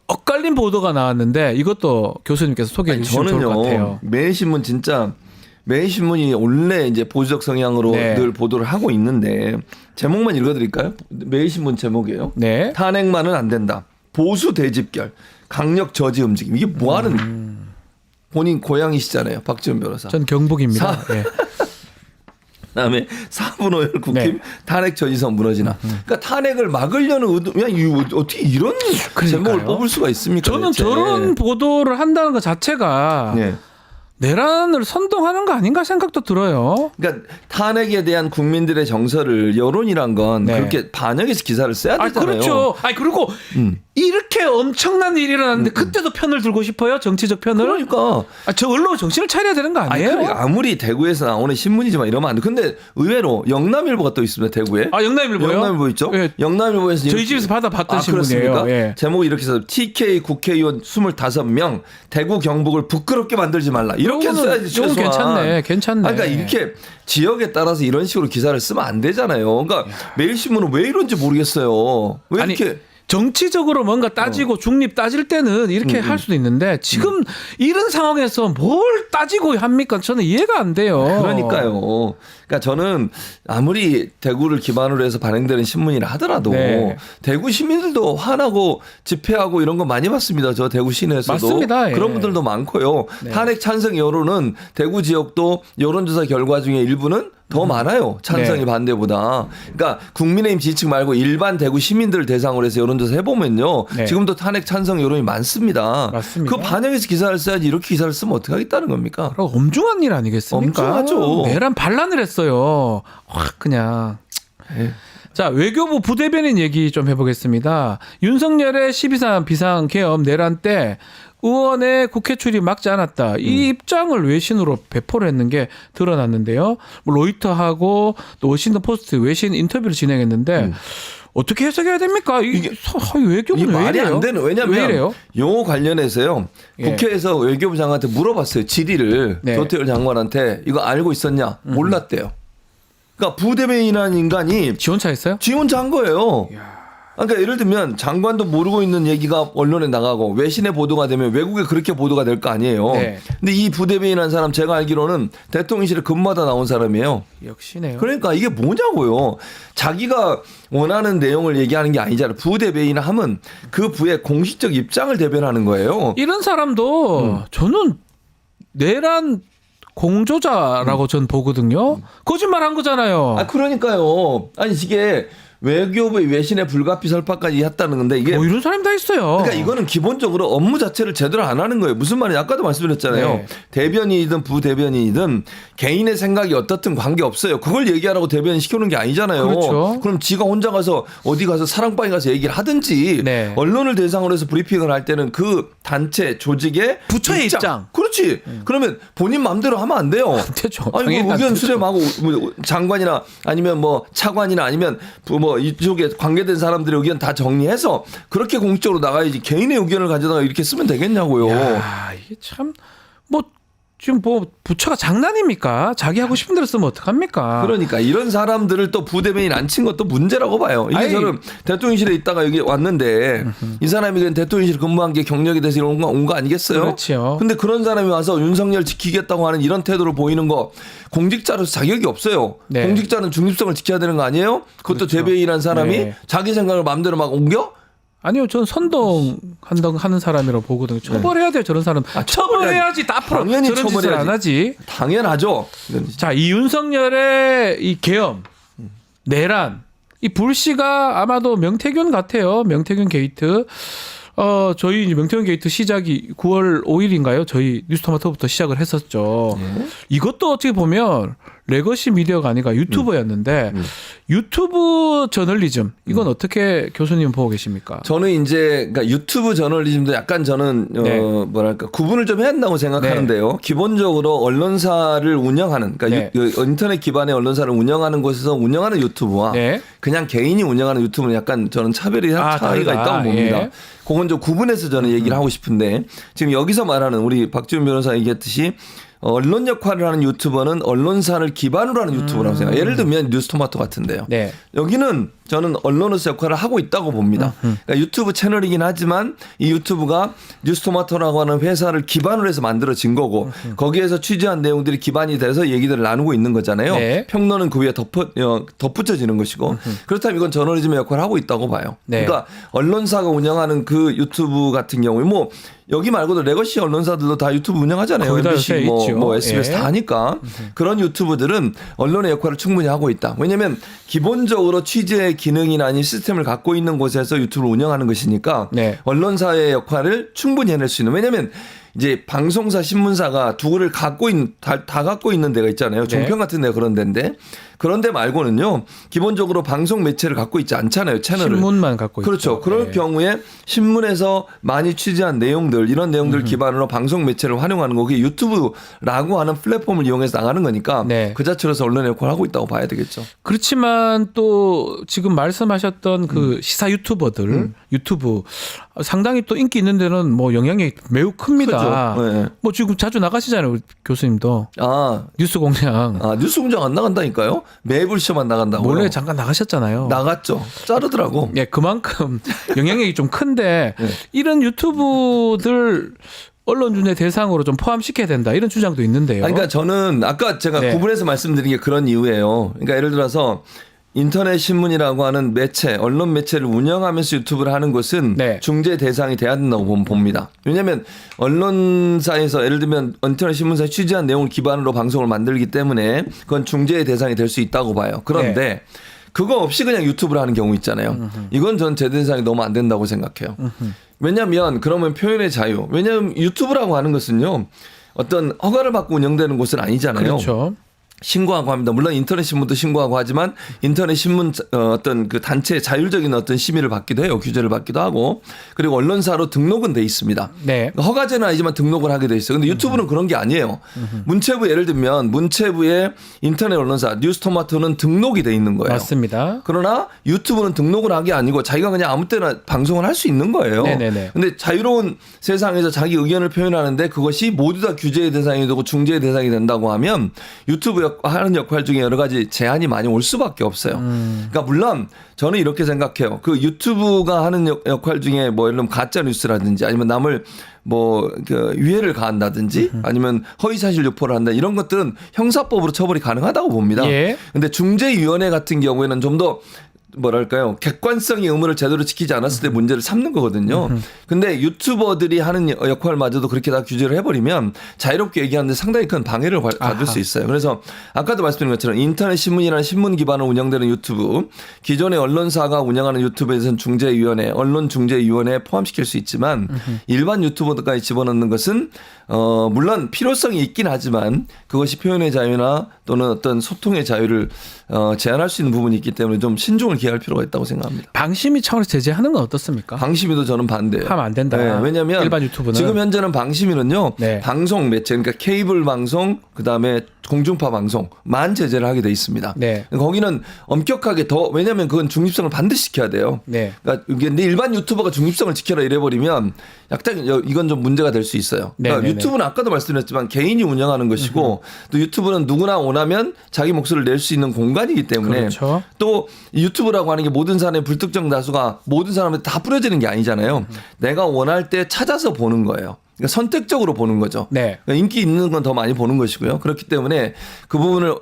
엇갈린 보도가 나왔는데 이것도 교수님께서 소개해 주시면 좋을 것 같아요. 저는요. 매일신문 진짜 매일신문이 원래 이제 보수적 성향으로 네. 늘 보도를 하고 있는데 제목만 읽어드릴까요? 매일신문 제목이에요. 네. 탄핵만은 안 된다. 보수 대집결, 강력 저지 움직임. 이게 뭐 하는 본인 고향이시잖아요. 박지원 변호사. 전 경북입니다. 예. 그다음에 4분 5일 국힘 네. 탄핵 저지선 무너지나. 그러니까 탄핵을 막으려는 의도. 그냥 어떻게 이런 제목을 뽑을 수가 있습니까? 저는 대체. 저런 보도를 한다는 것 자체가 네. 내란을 선동하는 거 아닌가 생각도 들어요. 그러니까 탄핵에 대한 국민들의 정서를 여론이란 건 네. 그렇게 반영해서 기사를 써야 되잖아요. 그렇죠. 그리고 이렇게 엄청난 일이 일어났는데 그때도 편을 들고 싶어요? 정치적 편을? 그러니까 저 언론 정신을 차려야 되는 거 아니에요? 그러니까 아무리 대구에서 나오는 신문이지만 이러면 안 돼. 근데 의외로 영남일보가 또 있습니다. 대구에. 영남일보요? 영남일보 있죠? 예. 영남일보에서 저희 집에서 받아봤던 그렇습니까? 신문이에요. 예. 제목이 이렇게 해서 TK 국회의원 25명 대구 경북을 부끄럽게 만들지 말라. 이렇게 요거는- 써야지 요건 최소한. 괜찮네. 그러니까 이렇게 지역에 따라서 이런 식으로 기사를 쓰면 안 되잖아요. 그러니까 매일신문은 왜 이런지 모르겠어요. 왜 아니, 이렇게 정치적으로 뭔가 따지고 중립 따질 때는 이렇게 할 수도 있는데 지금 이런 상황에서 뭘 따지고 합니까? 저는 이해가 안 돼요. 그러니까요. 그러니까 저는 아무리 대구를 기반으로 해서 발행되는 신문이라 하더라도 네. 대구 시민들도 화나고 집회하고 이런 거 많이 봤습니다. 저 대구 시내에서도 맞습니다. 예. 그런 분들도 많고요. 네. 탄핵 찬성 여론은 대구 지역도 여론조사 결과 중에 일부는 더 많아요. 찬성이 네. 반대보다. 그러니까 국민의힘 지지층 말고 일반 대구 시민들 대상으로 해서 여론조사 해보면요. 네. 지금도 탄핵 찬성 여론이 많습니다. 맞습니다. 그 반영해서 기사를 써야지 이렇게 기사를 쓰면 어떻게 하겠다는 겁니까? 그리고 엄중한 일 아니겠습니까? 엄중하죠. 내란 반란을 했어요. 확 그냥. 네. 자, 외교부 부대변인 얘기 좀 해보겠습니다. 윤석열의 12.3 비상계엄 내란 때 의원의 국회 출입 막지 않았다. 이 입장을 외신으로 배포를 했는 게 드러났는데요. 뭐 로이터하고 또 워싱턴 포스트 외신 인터뷰를 진행했는데 어떻게 해석해야 됩니까? 이게 외교부는 이게 왜 말이 이래요? 안 되는. 왜 왜냐하면 이래요? 요 관련해서요. 예. 국회에서 외교부 장관한테 물어봤어요. 질의를. 네. 조태열 장관한테 이거 알고 있었냐? 몰랐대요. 그러니까 부대변인이라는 인간이 지원차 했어요? 지 혼자 한 거예요. 그러니까 예를 들면 장관도 모르고 있는 얘기가 언론에 나가고 외신에 보도가 되면 외국에 그렇게 보도가 될 거 아니에요. 네. 근데 이 부대변인이라는 사람 제가 알기로는 대통령실에 근무하다 나온 사람이에요. 역시네요. 그러니까 이게 뭐냐고요. 자기가 원하는 내용을 얘기하는 게 아니잖아요. 부대변인 하면 그 부의 공식적 입장을 대변하는 거예요. 이런 사람도 저는 내란 공조자라고 전 보거든요. 거짓말한 거잖아요. 그러니까요. 아니 이게 외교부의 외신의 불가피 설파까지 했다는 건데 이게 뭐 이런 사람이 다 있어요. 그러니까 이거는 기본적으로 업무 자체를 제대로 안 하는 거예요. 무슨 말이냐. 아까도 말씀드렸잖아요. 네. 대변인이든 부대변인이든 개인의 생각이 어떻든 관계없어요. 그걸 얘기하라고 대변인 시켜놓은 게 아니잖아요. 그렇죠. 그럼 지가 혼자 가서 어디 가서 사랑방에 가서 얘기를 하든지 네. 언론을 대상으로 해서 브리핑을 할 때는 그 단체 조직의 부처의 입장. 그렇지. 그러면 본인 마음대로 하면 안 돼요. 되죠. 아니 당연히 뭐 안 의견 되죠. 수렴하고 뭐 장관이나 아니면 뭐 차관이나 아니면 뭐 이쪽에 관계된 사람들의 의견 다 정리해서 그렇게 공식적으로 나가야지 개인의 의견을 가져다가 이렇게 쓰면 되겠냐고요. 야, 이게 참 뭐 지금 뭐 부처가 장난입니까? 자기 하고 싶은 대로 쓰면 어떡합니까? 그러니까 이런 사람들을 또 부대변인 안 친 것도 문제라고 봐요. 이게 아니, 저는 대통령실에 있다가 여기 왔는데 이 사람이 그냥 대통령실 근무한 게 경력이 돼서 온 거 아니겠어요? 그렇죠. 근데 그런 사람이 와서 윤석열 지키겠다고 하는 이런 태도를 보이는 거 공직자로서 자격이 없어요. 네. 공직자는 중립성을 지켜야 되는 거 아니에요? 그것도 그렇죠. 대변인한 사람이 네. 자기 생각을 마음대로 막 옮겨? 아니요, 전 선동하는 사람이라고 보거든요. 처벌해야 돼요, 저런 사람. 처벌해야지. 앞으로 당연히 저런 짓을 처벌해야지. 안 하지. 당연하죠. 자, 이 윤석열의 이 계엄, 내란, 이 불씨가 아마도 명태균 같아요. 명태균 게이트. 저희 이제 명태균 게이트 시작이 9월 5일인가요? 저희 뉴스토마토부터 시작을 했었죠. 이것도 어떻게 보면 레거시 미디어가 아니라 유튜버였는데 유튜브 저널리즘 이건 어떻게 교수님 보고 계십니까? 저는 이제 그러니까 유튜브 저널리즘도 약간 저는 네. 뭐랄까 구분을 좀 해야 한다고 생각하는데요. 기본적으로 언론사를 운영하는 그러니까 네. 인터넷 기반의 언론사를 운영하는 곳에서 운영하는 유튜브와 네. 그냥 개인이 운영하는 유튜브는 약간 저는 차이가 다르다. 있다고 봅니다. 예. 그건 좀 구분해서 저는 얘기를 하고 싶은데 지금 여기서 말하는 우리 박지훈 변호사 얘기했듯이 언론 역할을 하는 유튜버는 언론사를 기반으로 하는 유튜버라고 생각해요. 예를 들면 뉴스토마토 같은데요. 네. 여기는 저는 언론으로서 역할을 하고 있다고 봅니다. 그러니까 유튜브 채널이긴 하지만 이 유튜브가 뉴스토마토라고 하는 회사를 기반으로 해서 만들어진 거고 거기에서 취재한 내용들이 기반이 돼서 얘기들을 나누고 있는 거잖아요. 네. 평론은 그 위에 덧붙여지는 것이고 그렇다면 이건 저널리즘의 역할을 하고 있다고 봐요. 네. 그러니까 언론사가 운영하는 그 유튜브 같은 경우에 뭐 여기 말고도 레거시 언론사들도 다 유튜브 운영하잖아요. 거의 다 MBC 요새 있죠. 뭐 SBS 예. 다 하니까 그런 유튜브들은 언론의 역할을 충분히 하고 있다. 왜냐하면 기본적으로 취재 기능이나 아닌 시스템을 갖고 있는 곳에서 유튜브를 운영하는 것이니까 네. 언론사의 역할을 충분히 해낼 수 있는. 왜냐하면 이제 방송사, 신문사가 두 개를 다 갖고 있는 데가 있잖아요. 종편 같은 데가 그런 데인데 그런 데 말고는요. 기본적으로 방송 매체를 갖고 있지 않잖아요. 채널을. 신문만 갖고 그렇죠. 있죠. 그럴 네. 경우에 신문에서 많이 취재한 내용들 이런 내용들을 기반으로 방송 매체를 활용하는 거 그게 유튜브라고 하는 플랫폼을 이용해서 나가는 거니까 네. 그 자체로서 언론의 역할을 하고 있다고 봐야 되겠죠. 그렇지만 또 지금 말씀하셨던 그 시사 유튜버들 유튜브 상당히 또 인기 있는 데는 뭐 영향력이 매우 큽니다. 그죠. 네. 뭐 지금 자주 나가시잖아요, 우리 교수님도. 아, 뉴스공장. 뉴스공장 안 나간다니까요? 매불 시험만 나간다고요. 몰래 잠깐 나가셨잖아요. 나갔죠. 자르더라고. 예, 그만큼 영향력이 좀 큰데 네. 이런 유튜브들 언론준의 대상으로 좀 포함시켜야 된다 이런 주장도 있는데요. 그러니까 저는 아까 제가 네. 구분해서 말씀드린 게 그런 이유예요. 그러니까 예를 들어서 인터넷 신문이라고 하는 매체, 언론 매체를 운영하면서 유튜브를 하는 것은 네. 중재 대상이 돼야 된다고 봅니다. 왜냐하면 언론사에서 예를 들면 인터넷 신문사에 취재한 내용을 기반으로 방송을 만들기 때문에 그건 중재의 대상이 될 수 있다고 봐요. 그런데 네. 그거 없이 그냥 유튜브를 하는 경우 있잖아요. 이건 전 제 대상이 너무 안 된다고 생각해요. 왜냐하면 그러면 표현의 자유. 왜냐하면 유튜브라고 하는 것은요. 어떤 허가를 받고 운영되는 곳은 아니잖아요. 그렇죠. 신고하고 합니다. 물론 인터넷 신문도 신고하고 하지만 인터넷 신문 어떤 그 단체의 자율적인 어떤 심의를 받기도 해요. 규제를 받기도 하고 그리고 언론사로 등록은 돼 있습니다. 네. 허가제는 아니지만 등록을 하게 돼 있어요. 근데 유튜브는 그런 게 아니에요. 문체부 예를 들면 문체부의 인터넷 언론사 뉴스토마토는 등록이 돼 있는 거예요. 맞습니다. 그러나 유튜브는 등록을 한 게 아니고 자기가 그냥 아무 때나 방송을 할 수 있는 거예요. 네네네. 근데 자유로운 세상에서 자기 의견을 표현하는데 그것이 모두 다 규제의 대상이 되고 중재의 대상이 된다고 하면 유튜브 하는 역할 중에 여러 가지 제한이 많이 올 수밖에 없어요. 그러니까 물론 저는 이렇게 생각해요. 그 유튜브가 하는 역할 중에 뭐 예를 들면 가짜 뉴스라든지 아니면 남을 뭐 그 위해를 가한다든지 아니면 허위사실 유포를 한다 이런 것들은 형사법으로 처벌이 가능하다고 봅니다. 예. 근데 중재위원회 같은 경우에는 좀 더 뭐랄까요 객관성의 의무를 제대로 지키지 않았을 때 문제를 삼는 거거든요. 근데 유튜버들이 하는 역할마저도 그렇게 다 규제를 해버리면 자유롭게 얘기하는데 상당히 큰 방해를 받을 수 있어요. 그래서 아까도 말씀드린 것처럼 인터넷 신문이나 신문 기반으로 운영되는 유튜브 기존의 언론사가 운영하는 유튜브에서는 중재위원회 언론중재위원회에 포함시킬 수 있지만 일반 유튜버들까지 집어넣는 것은 물론 필요성이 있긴 하지만 그것이 표현의 자유나 또는 어떤 소통의 자유를 제한할 수 있는 부분이 있기 때문에 좀 신중을 기할 필요가 있다고 생각합니다. 방심위 차원에서 제재하는 건 어떻습니까? 방심위도 저는 반대예요. 하면 안 된다. 네, 왜냐하면 일반 유튜브는 지금 현재는 방심위는요. 네. 방송 매체 그러니까 케이블 방송 그다음에 공중파 방송만 제재를 하게 돼 있습니다. 네. 거기는 엄격하게 더 왜냐하면 그건 중립성을 반드시 지켜야 돼요. 네. 그러니까 이게 근데 일반 유튜버가 중립성을 지켜라 이래버리면 약간 이건 좀 문제가 될 수 있어요. 그러니까 네네네. 유튜브는 아까도 말씀드렸지만 개인이 운영하는 것이고 또 유튜브는 누구나 원하면 자기 목소리를 낼 수 있는 공간이기 때문에 그렇죠. 또 유튜브라고 하는 게 모든 사람의 불특정 다수가 모든 사람한테 다 뿌려지는 게 아니잖아요. 내가 원할 때 찾아서 보는 거예요. 그러니까 선택적으로 보는 거죠. 네. 그러니까 인기 있는 건 더 많이 보는 것이고요. 그렇기 때문에 그 부분을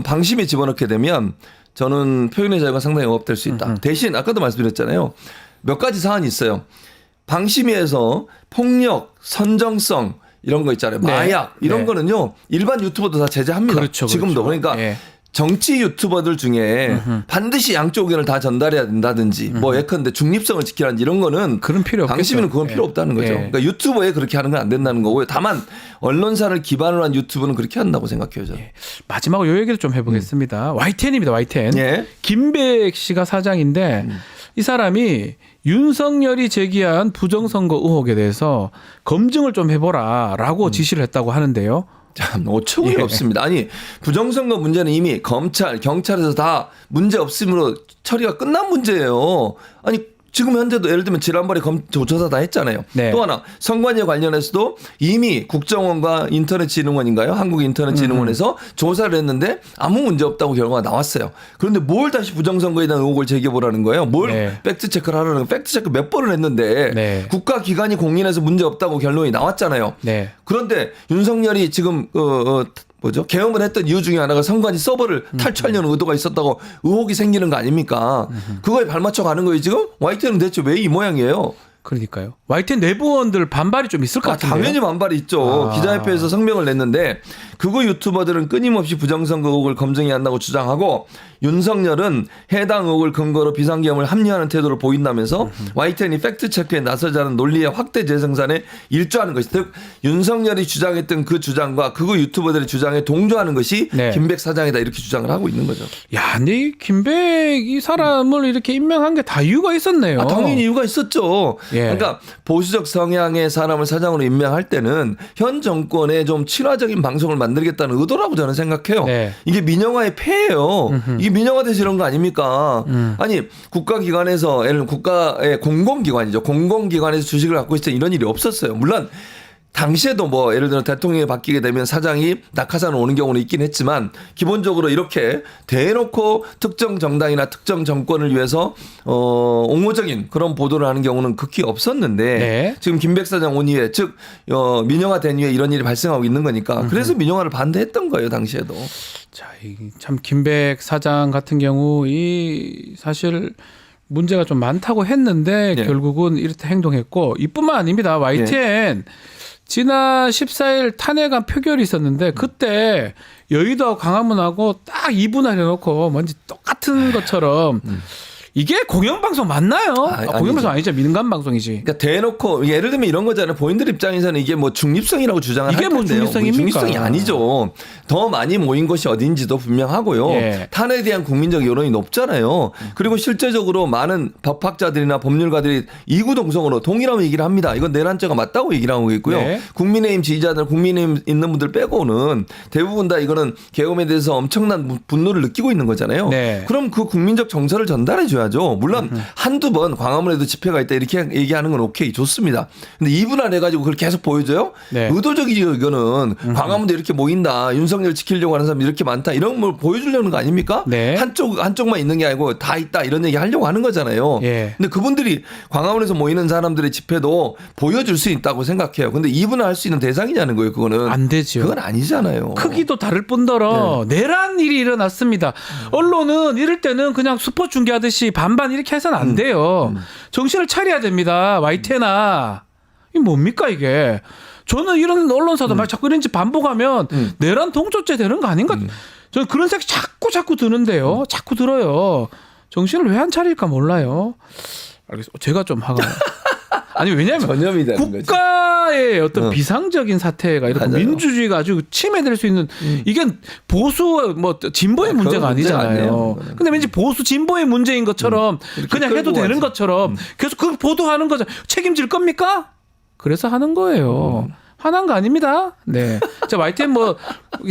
방심에 집어넣게 되면 저는 표현의 자유가 상당히 억압될 수 있다. 대신 아까도 말씀드렸잖아요. 몇 가지 사안이 있어요. 방심위에서 폭력, 선정성 이런 거 있잖아요. 네. 마약 이런 네. 거는요. 일반 유튜버도 다 제재합니다. 그렇죠, 지금도. 그렇죠. 그러니까 예. 정치 유튜버들 중에 반드시 양쪽 의견을 다 전달해야 된다든지 뭐 예컨대 중립성을 지키라든지 이런 거는 그런 필요 없겠죠. 방심위는 그건 예. 필요 없다는 거죠. 예. 그러니까 유튜버에 그렇게 하는 건 안 된다는 거고요. 다만 언론사를 기반으로 한 유튜브는 그렇게 한다고 생각해요. 저는. 마지막으로 요 얘기를 좀 해보겠습니다. Y10입니다. Y10. 예. 김백 씨가 사장인데 이 사람이 윤석열이 제기한 부정선거 의혹에 대해서 검증을 좀 해보라라고 지시를 했다고 하는데요. 참 어처구니 예. 없습니다. 아니 부정선거 문제는 이미 검찰, 경찰에서 다 문제 없음으로 처리가 끝난 문제예요. 아니 지금 현재도 예를 들면 지난번에 조사 다 했잖아요. 네. 또 하나 선관위 관련해서도 이미 국정원과 인터넷진흥원인가요? 한국인터넷진흥원에서 조사를 했는데 아무 문제 없다고 결과가 나왔어요. 그런데 뭘 다시 부정선거에 대한 의혹을 제기해보라는 거예요? 뭘 네. 팩트체크를 하라는 거예요? 팩트체크 몇 번을 했는데 네. 국가기관이 공인해서 문제 없다고 결론이 나왔잖아요. 네. 그런데 윤석열이 지금 개헌을 했던 이유 중에 하나가 선관위 서버를 탈취하려는 의도가 있었다고 의혹이 생기는 거 아닙니까? 그거에 발맞춰 가는 거예요 지금? YTN은 대체 왜 이 모양이에요? 그러니까요. YTN 내부원들 반발이 좀 있을 것 같은데요. 당연히 반발이 있죠. 아. 기자협회에서 성명을 냈는데 극우 유튜버들은 끊임없이 부정선거 의혹을 검증해야 한다고 주장하고 윤석열은 해당 의혹을 근거로 비상계엄을 합리화하는 태도를 보인다면서 YTN이 팩트체크에 나서자는 논리의 확대 재생산에 일조하는 것이 즉 윤석열이 주장했던 그 주장과 극우 유튜버들의 주장에 동조하는 것이 네. 김백 사장이다 이렇게 주장을 하고 있는 거죠. 야, 근데 이 김백 이 사람을 이렇게 임명한 게 다 이유가 있었네요. 당연히 이유가 있었죠. 예. 그러니까 보수적 성향의 사람을 사장으로 임명할 때는 현 정권에 좀 친화적인 방송을 만들겠다는 의도라고 저는 생각해요. 네. 이게 민영화의 폐예요. 이게 민영화돼서 이런 거 아닙니까? 아니 국가기관에서 예를 들면 국가의 공공기관이죠. 공공기관에서 주식을 갖고 있을 때 이런 일이 없었어요. 물론 당시에도 뭐 예를 들어 대통령이 바뀌게 되면 사장이 낙하산을 오는 경우는 있긴 했지만 기본적으로 이렇게 대놓고 특정 정당이나 특정 정권을 위해서 옹호적인 그런 보도를 하는 경우는 극히 없었는데 네. 지금 김백 사장 온 이후에 즉 민영화된 이후에 이런 일이 발생하고 있는 거니까 그래서 민영화를 반대했던 거예요 당시에도. 자, 참 김백 사장 같은 경우 이 사실 문제가 좀 많다고 했는데 네. 결국은 이렇게 행동했고 이뿐만 아닙니다. YTN 지난 14일 탄핵안 표결이 있었는데 그때 여의도 광화문하고 딱 2분할 해놓고 뭔지 똑같은 것처럼 이게 공영방송 맞나요? 공영방송 아니죠. 민간방송이지. 그러니까 대놓고 예를 들면 이런 거잖아요. 본인들 입장에서는 이게 뭐 중립성이라고 주장을 이게 할 뭐 텐데요. 중립성입니까? 중립성이 아니죠. 더 많이 모인 것이 어딘지도 분명하고요. 예. 탄핵에 대한 국민적 여론이 높잖아요. 그리고 실제적으로 많은 법학자들이나 법률가들이 이구동성으로 동일하게 얘기를 합니다. 이건 내란죄가 맞다고 얘기를 하고 있고요. 네. 국민의힘 지지자들, 국민의힘 있는 분들 빼고는 대부분 다 이거는 계엄에 대해서 엄청난 분노를 느끼고 있는 거잖아요. 네. 그럼 그 국민적 정서를 전달해 줘야죠. 물론 한두 번 광화문에도 집회가 있다 이렇게 얘기하는 건 오케이 좋습니다. 근데 2분할 해가지고 그걸 계속 보여줘요? 네. 의도적이죠 이거는. 광화문에 이렇게 모인다. 윤석열 지키려고 하는 사람이 이렇게 많다. 이런 걸 보여주려는 거 아닙니까? 네. 한쪽만 있는 게 아니고 다 있다 이런 얘기 하려고 하는 거잖아요. 예. 근데 그분들이 광화문에서 모이는 사람들의 집회도 보여줄 수 있다고 생각해요. 근데 2분할 할 수 있는 대상이냐는 거예요. 그거는. 안 되죠. 그건 아니잖아요. 크기도 다를 뿐더러 내란 일이 일어났습니다. 언론은 이럴 때는 그냥 스포 중계하듯이 반반 이렇게 해서는 안 돼요. 정신을 차려야 됩니다. YTN아. 이게 뭡니까 이게. 저는 이런 언론사도 막 자꾸 이런 짓 반복하면 내란 동조죄 되는 거 아닌가. 저는 그런 생각이 자꾸 드는데요. 자꾸 들어요. 정신을 왜 안 차릴까 몰라요. 알겠습니다. 제가 좀 화가 나요. 아니 왜냐하면 전염이 되는 거지. 국가의 어떤 비상적인 사태가 이렇게 맞아요. 민주주의가 아주 침해될 수 있는 이게 보수 뭐 진보의 문제가 그건 문제가 아니잖아요. 아니에요, 그거는. 근데 왠지 보수 진보의 문제인 것처럼 그냥 해도 끌고 되는 가지. 것처럼 계속 그걸 보도하는 거죠. 책임질 겁니까? 그래서 하는 거예요. 화난 거 아닙니다. 네. 자, YTN 뭐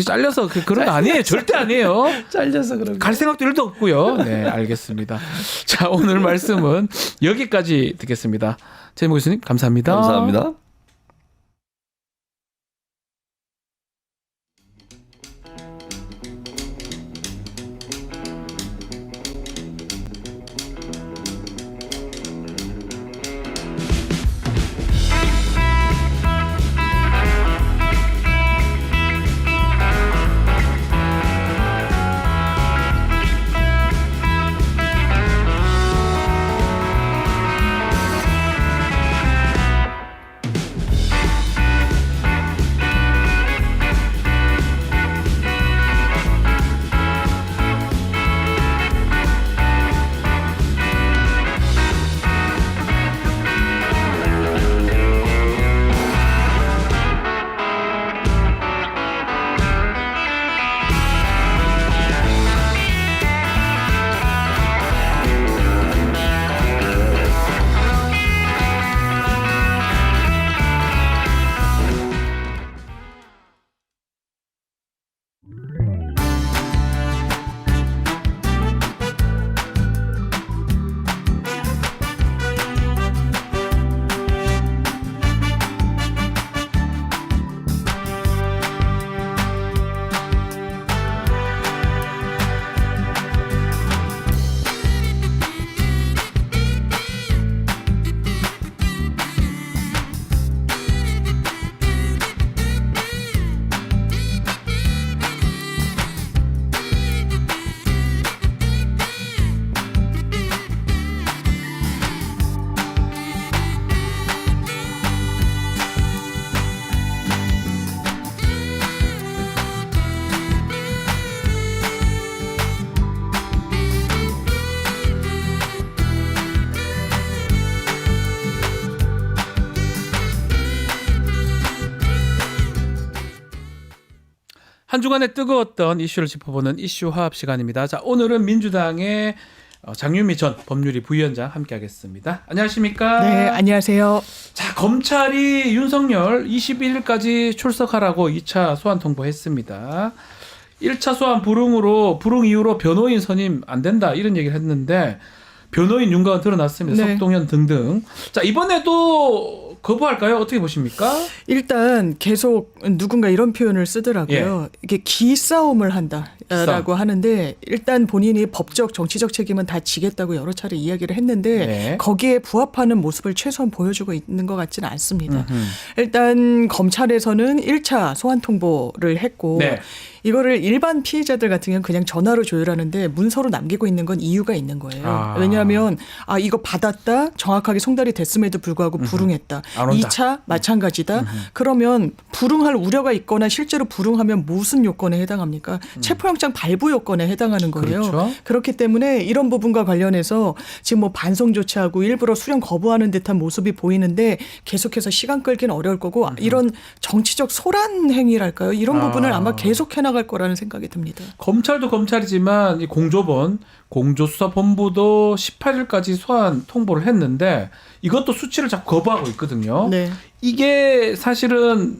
잘려서 그런 거 아니에요. 절대 아니에요. 잘려서 그런 갈 생각도 1도 없고요. 네, 알겠습니다. 자, 오늘 말씀은 여기까지 듣겠습니다. 최모 교수님 감사합니다. 감사합니다. 한 주간에 뜨거웠던 이슈를 짚어보는 이슈 화합 시간입니다. 자, 오늘은 민주당의 장윤미 전 법률위 부위원장 함께하겠습니다. 안녕하십니까? 네, 안녕하세요. 자, 검찰이 윤석열 21일까지 출석하라고 2차 소환 통보했습니다. 1차 소환 불응 이후로 변호인 선임 안 된다 이런 얘기를 했는데 변호인 윤곽은 드러났습니다. 네. 석동현 등등. 자, 이번에도 거부할까요? 어떻게 보십니까? 일단 계속 누군가 이런 표현을 쓰더라고요. 이게 기싸움을 한다라고 하는데 일단 본인이 법적 정치적 책임은 다 지겠다고 여러 차례 이야기를 했는데 네. 거기에 부합하는 모습을 최소한 보여주고 있는 것 같지는 않습니다. 일단 검찰에서는 1차 소환 통보를 했고 네. 이거를 일반 피해자들 같은 경우는 그냥 전화로 조율하는데 문서로 남기고 있는 건 이유가 있는 거예요. 왜냐하면 이거 받았다 정확하게 송달이 됐음에도 불구하고 불응했다. 안 온다. 2차 마찬가지다. 그러면 불응할 우려가 있거나 실제로 불응하면 무슨 요건에 해당합니까? 체포영장 발부 요건에 해당하는 거예요. 그렇죠. 그렇기 때문에 이런 부분과 관련해서 지금 뭐 반송 조치하고 일부러 수령 거부하는 듯한 모습이 보이는데 계속해서 시간 끌기는 어려울 거고 이런 정치적 소란 행위랄까요? 이런 부분을 아마 계속 해나갈 거라는 생각이 듭니다. 검찰도 검찰이지만 이 공조본 공조수사본부도 18일까지 소환 통보를 했는데 이것도 수치를 자꾸 거부하고 있거든요. 네. 이게 사실은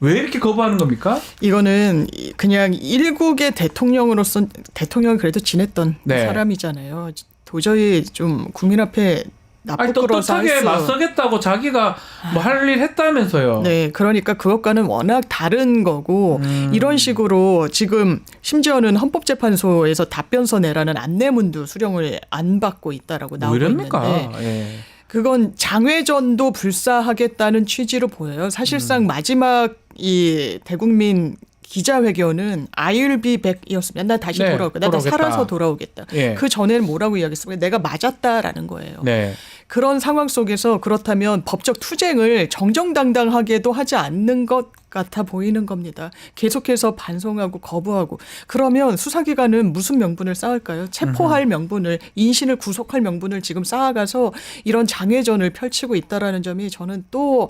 왜 이렇게 거부하는 겁니까? 이거는 그냥 일국의 대통령으로서 대통령을 그래도 지냈던 네. 사람이잖아요. 도저히 좀 국민 앞에 아니 떳떳하게 맞서겠다고 자기가 뭐 할 일 했다면서요. 네, 그러니까 그것과는 워낙 다른 거고 이런 식으로 지금 심지어는 헌법재판소에서 답변서 내라는 안내문도 수령을 안 받고 있다라고 나오고 이럽니까? 있는데 예. 그건 장외전도 불사하겠다는 취지로 보여요. 사실상 마지막 이 대국민 기자회견은 I'll be back이었습니다. 나 다시 네, 돌아올 거야. 나 돌아오겠다. 살아서 돌아오겠다. 예. 그 전에는 뭐라고 이야기했습니까? 내가 맞았다라는 거예요. 네. 그런 상황 속에서 그렇다면 법적 투쟁을 정정당당하게도 하지 않는 것 같아 보이는 겁니다. 계속해서 반송하고 거부하고 그러면 수사기관은 무슨 명분을 쌓을까요? 체포할 명분을 인신을 구속할 명분을 지금 쌓아가서 이런 장외전을 펼치고 있다라는 점이 저는 또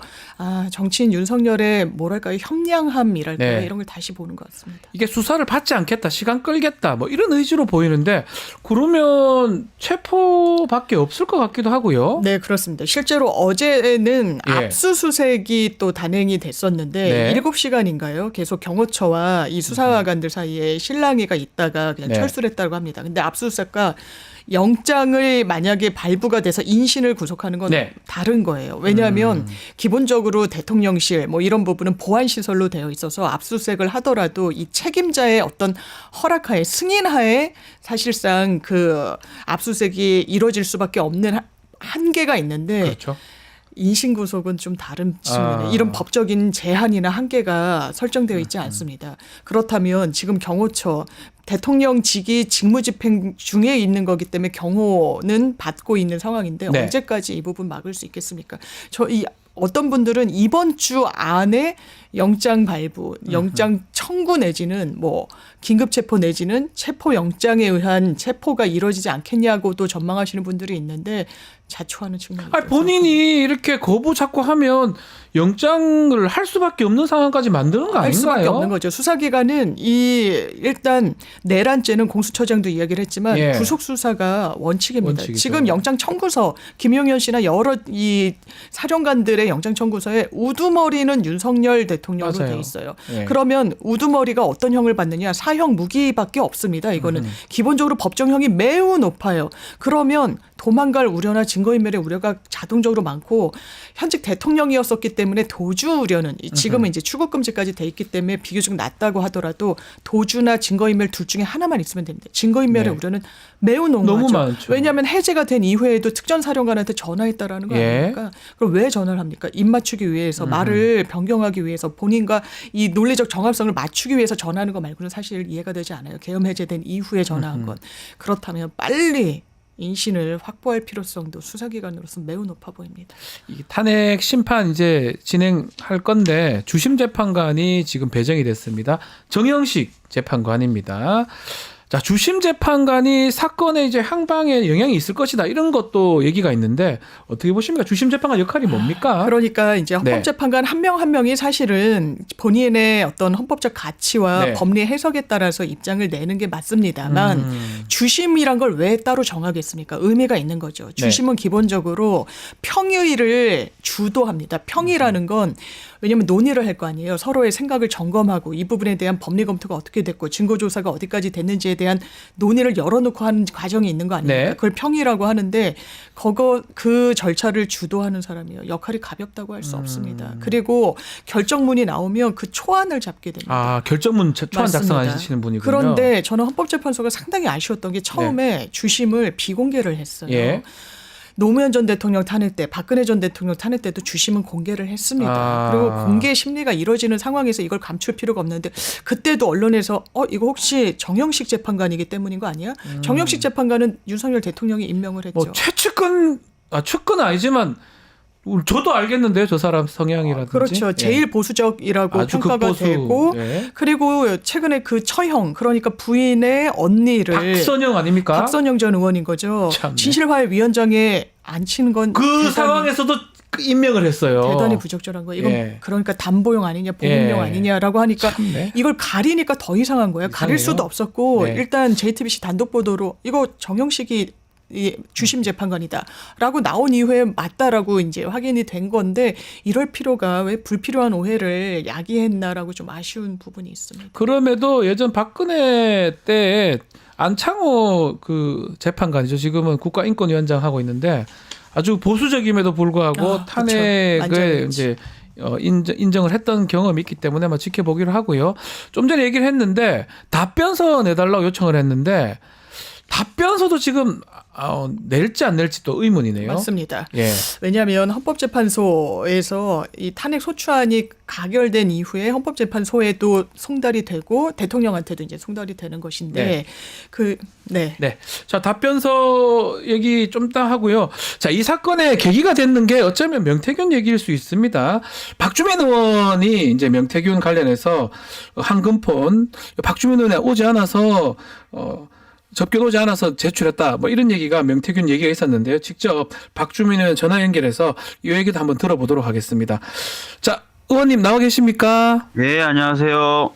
정치인 윤석열의 뭐랄까요 협량함이랄까요 네. 이런 걸 다시 보는 것 같습니다. 이게 수사를 받지 않겠다, 시간 끌겠다, 뭐 이런 의지로 보이는데 그러면 체포밖에 없을 것 같기도 하고요. 네, 그렇습니다. 실제로 어제는 예. 압수수색이 또 단행이 됐었는데 네. 7시간인가요? 계속 경호처와 이 수사관들 사이에 실랑이가 있다가 그냥 네. 철수를 했다고 합니다. 근데 압수수색과 영장을 만약에 발부가 돼서 인신을 구속하는 건 네. 다른 거예요. 왜냐하면 기본적으로 대통령실 뭐 이런 부분은 보안 시설로 되어 있어서 압수수색을 하더라도 이 책임자의 어떤 허락하에 승인하에 사실상 그 압수수색이 이루어질 수밖에 없는 한계가 있는데 그렇죠. 인신구속은 좀 다른 측면에 아. 이런 법적인 제한이나 한계가 설정되어 있지 않습니다. 그렇다면 지금 경호처 대통령직이 직무집행 중에 있는 거기 때문에 경호는 받고 있는 상황인데 네. 언제까지 이 부분 막을 수 있겠습니까? 어떤 분들은 이번 주 안에 영장 발부, 영장 청구 내지는 뭐 긴급 체포 내지는 체포 영장에 의한 체포가 이루어지지 않겠냐고도 전망하시는 분들이 있는데 자초하는 측면이 있어서. 본인이 이렇게 거부 자꾸 하면 영장을 할 수밖에 없는 상황까지 만드는 거 할 수밖에 아닌가요? 없는 거죠. 수사기관은 일단 내란죄는 공수처장도 이야기를 했지만 예. 구속 수사가 원칙입니다. 원칙이죠. 지금 영장 청구서 김용현 씨나 여러 이 사령관들의 영장 청구서에 우두머리는 윤석열 대통령으로 맞아요. 돼 있어요. 예. 그러면 우두머리가 어떤 형을 받느냐? 사형 무기밖에 없습니다. 이거는 기본적으로 법정형이 매우 높아요. 그러면 도망갈 우려나 증거인멸의 우려가 자동적으로 많고 현직 대통령이었었기 때문에 도주 우려는 지금은 이제 출국금지까지 돼 있기 때문에 비교적 낮다고 하더라도 도주나 증거인멸 둘 중에 하나만 있으면 됩니다. 증거인멸의 네. 우려는 매우 높죠. 너무 많죠. 왜냐하면 해제가 된 이후에도 특전사령관한테 전화했다라는 거 예. 아닙니까? 그럼 왜 전화를 합니까? 입 맞추기 위해서 말을 변경하기 위해서 본인과 이 논리적 정합성을 맞추기 위해서 전화하는 거 말고는 사실 이해가 되지 않아요. 계엄 해제된 이후에 전화한 건. 그렇다면 빨리 인신을 확보할 필요성도 수사기관으로서 매우 높아 보입니다. 이 탄핵 심판 이제 진행할 건데 주심 재판관이 지금 배정이 됐습니다. 정영식 재판관입니다. 자, 주심 재판관이 사건에 이제 향방에 영향이 있을 것이다 이런 것도 얘기가 있는데 어떻게 보십니까? 주심 재판관 역할이 뭡니까? 그러니까 이제 헌법재판관 한 명 한 명이 사실은 본인의 어떤 헌법적 가치와 네. 법리 해석에 따라서 입장을 내는 게 맞습니다만 주심이란 걸 왜 따로 정하겠습니까? 의미가 있는 거죠. 주심은 기본적으로 평의를 주도합니다. 평의라는 건 왜냐하면 논의를 할 거 아니에요. 서로의 생각을 점검하고 이 부분에 대한 법리 검토가 어떻게 됐고 증거조사가 어디까지 됐는지에 대한 논의를 열어놓고 하는 과정이 있는 거 아닙니까? 네. 그걸 평의라고 하는데 그 절차를 주도하는 사람이에요. 역할이 가볍다고 할 수 없습니다. 그리고 결정문이 나오면 그 초안을 잡게 됩니다. 아, 결정문 초안 맞습니다. 작성하시는 분이군요. 그런데 저는 헌법재판소가 상당히 아쉬웠던 게 처음에 주심을 비공개를 했어요. 예. 노무현 전 대통령 탄핵 때, 박근혜 전 대통령 탄핵 때도 주심은 공개를 했습니다. 아. 그리고 공개 심리가 이루어지는 상황에서 이걸 감출 필요가 없는데 그때도 언론에서 이거 혹시 정영식 재판관이기 때문인 거 아니야? 정영식 재판관은 윤석열 대통령이 임명을 했죠. 뭐 최측근 측근은 아니지만 저도 알겠는데요, 저 사람 성향이라든지. 그렇죠. 제일 보수적이라고 아주 평가가 극보수. 되고 예. 그리고 최근에 그 처형 그러니까 부인의 언니를 박선영 아닙니까? 박선영 전 의원인 거죠. 참네. 진실화해 위원장에 앉힌 건 그 대단히, 상황에서도 임명을 했어요. 대단히 부적절한 거예요. 이건 예. 그러니까 담보용 아니냐 보험용 예. 아니냐라고 하니까 참네. 이걸 가리니까 더 이상한 거예요. 가릴 이상해요. 수도 없었고 네. 일단 JTBC 단독 보도로 이거 정영식이 이 주심 재판관이다라고 나온 이후에 맞다라고 이제 확인이 된 건데 이럴 필요가 왜 불필요한 오해를 야기했나라고 좀 아쉬운 부분이 있습니다. 그럼에도 예전 박근혜 때 안창호 그 재판관이죠. 지금은 국가인권위원장 하고 있는데 아주 보수적임에도 불구하고 그쵸. 탄핵을 완전히. 이제 인정을 했던 경험이 있기 때문에 뭐 지켜보기로 하고요. 좀 전에 얘기를 했는데 답변서 내달라고 요청을 했는데 답변서도 지금 낼지 안 낼지 또 의문이네요. 맞습니다. 예. 왜냐하면 헌법재판소에서 이 탄핵 소추안이 가결된 이후에 헌법재판소에도 송달이 되고 대통령한테도 이제 송달이 되는 것인데 네. 자, 답변서 얘기 좀 이따 하고요. 자, 이 사건의 계기가 됐는 게 어쩌면 명태균 얘기일 수 있습니다. 박주민 의원이 이제 명태균 관련해서 한금폰 박주민 의원이 오지 않아서 접견 오지 않아서 제출했다. 뭐 이런 얘기가 명태균 얘기가 있었는데요. 직접 박주민 의원 전화 연결해서 이 얘기도 한번 들어보도록 하겠습니다. 자, 의원님 나와 계십니까? 네, 안녕하세요.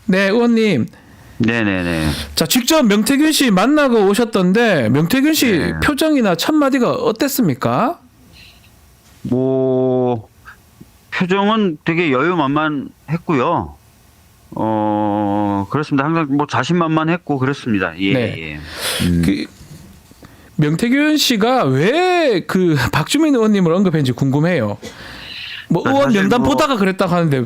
네, 의원님. 네네네. 자, 직접 명태균 씨 만나고 오셨던데 명태균 씨 네. 표정이나 첫마디가 어땠습니까? 뭐, 표정은 되게 여유만만했고요. 그렇습니다. 항상 뭐 자신만만했고 그렇습니다. 예, 네. 예. 그 명태균 씨가 왜 그 박주민 의원님을 언급했는지 궁금해요. 뭐 의원 사실 명단 뭐- 보다가 그랬다고 하는데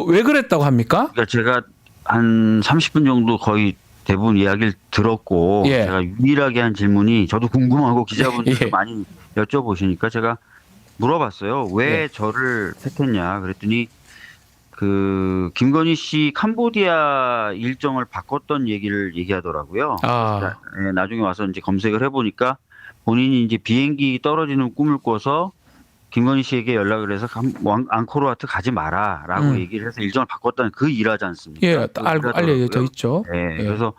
왜 그랬다고 합니까? 그러니까 제가 한 30분 정도 거의 대부분 이야기를 들었고, 예. 제가 유일하게 한 질문이 저도 궁금하고 기자분들도 예. 많이 여쭤보시니까 제가 물어봤어요. 왜 예. 저를 택했냐. 그랬더니 그 김건희 씨 캄보디아 일정을 바꿨던 얘기를 얘기하더라고요. 아, 예, 나중에 와서 이제 검색을 해보니까 본인이 이제 비행기 떨어지는 꿈을 꿔서 김건희 씨에게 연락을 해서 앙코르와트 가지 마라라고 얘기를 해서 일정을 바꿨다는 그 일하지 않습니까? 예, 그 알려져 일하더라고요. 있죠. 예, 예. 그래서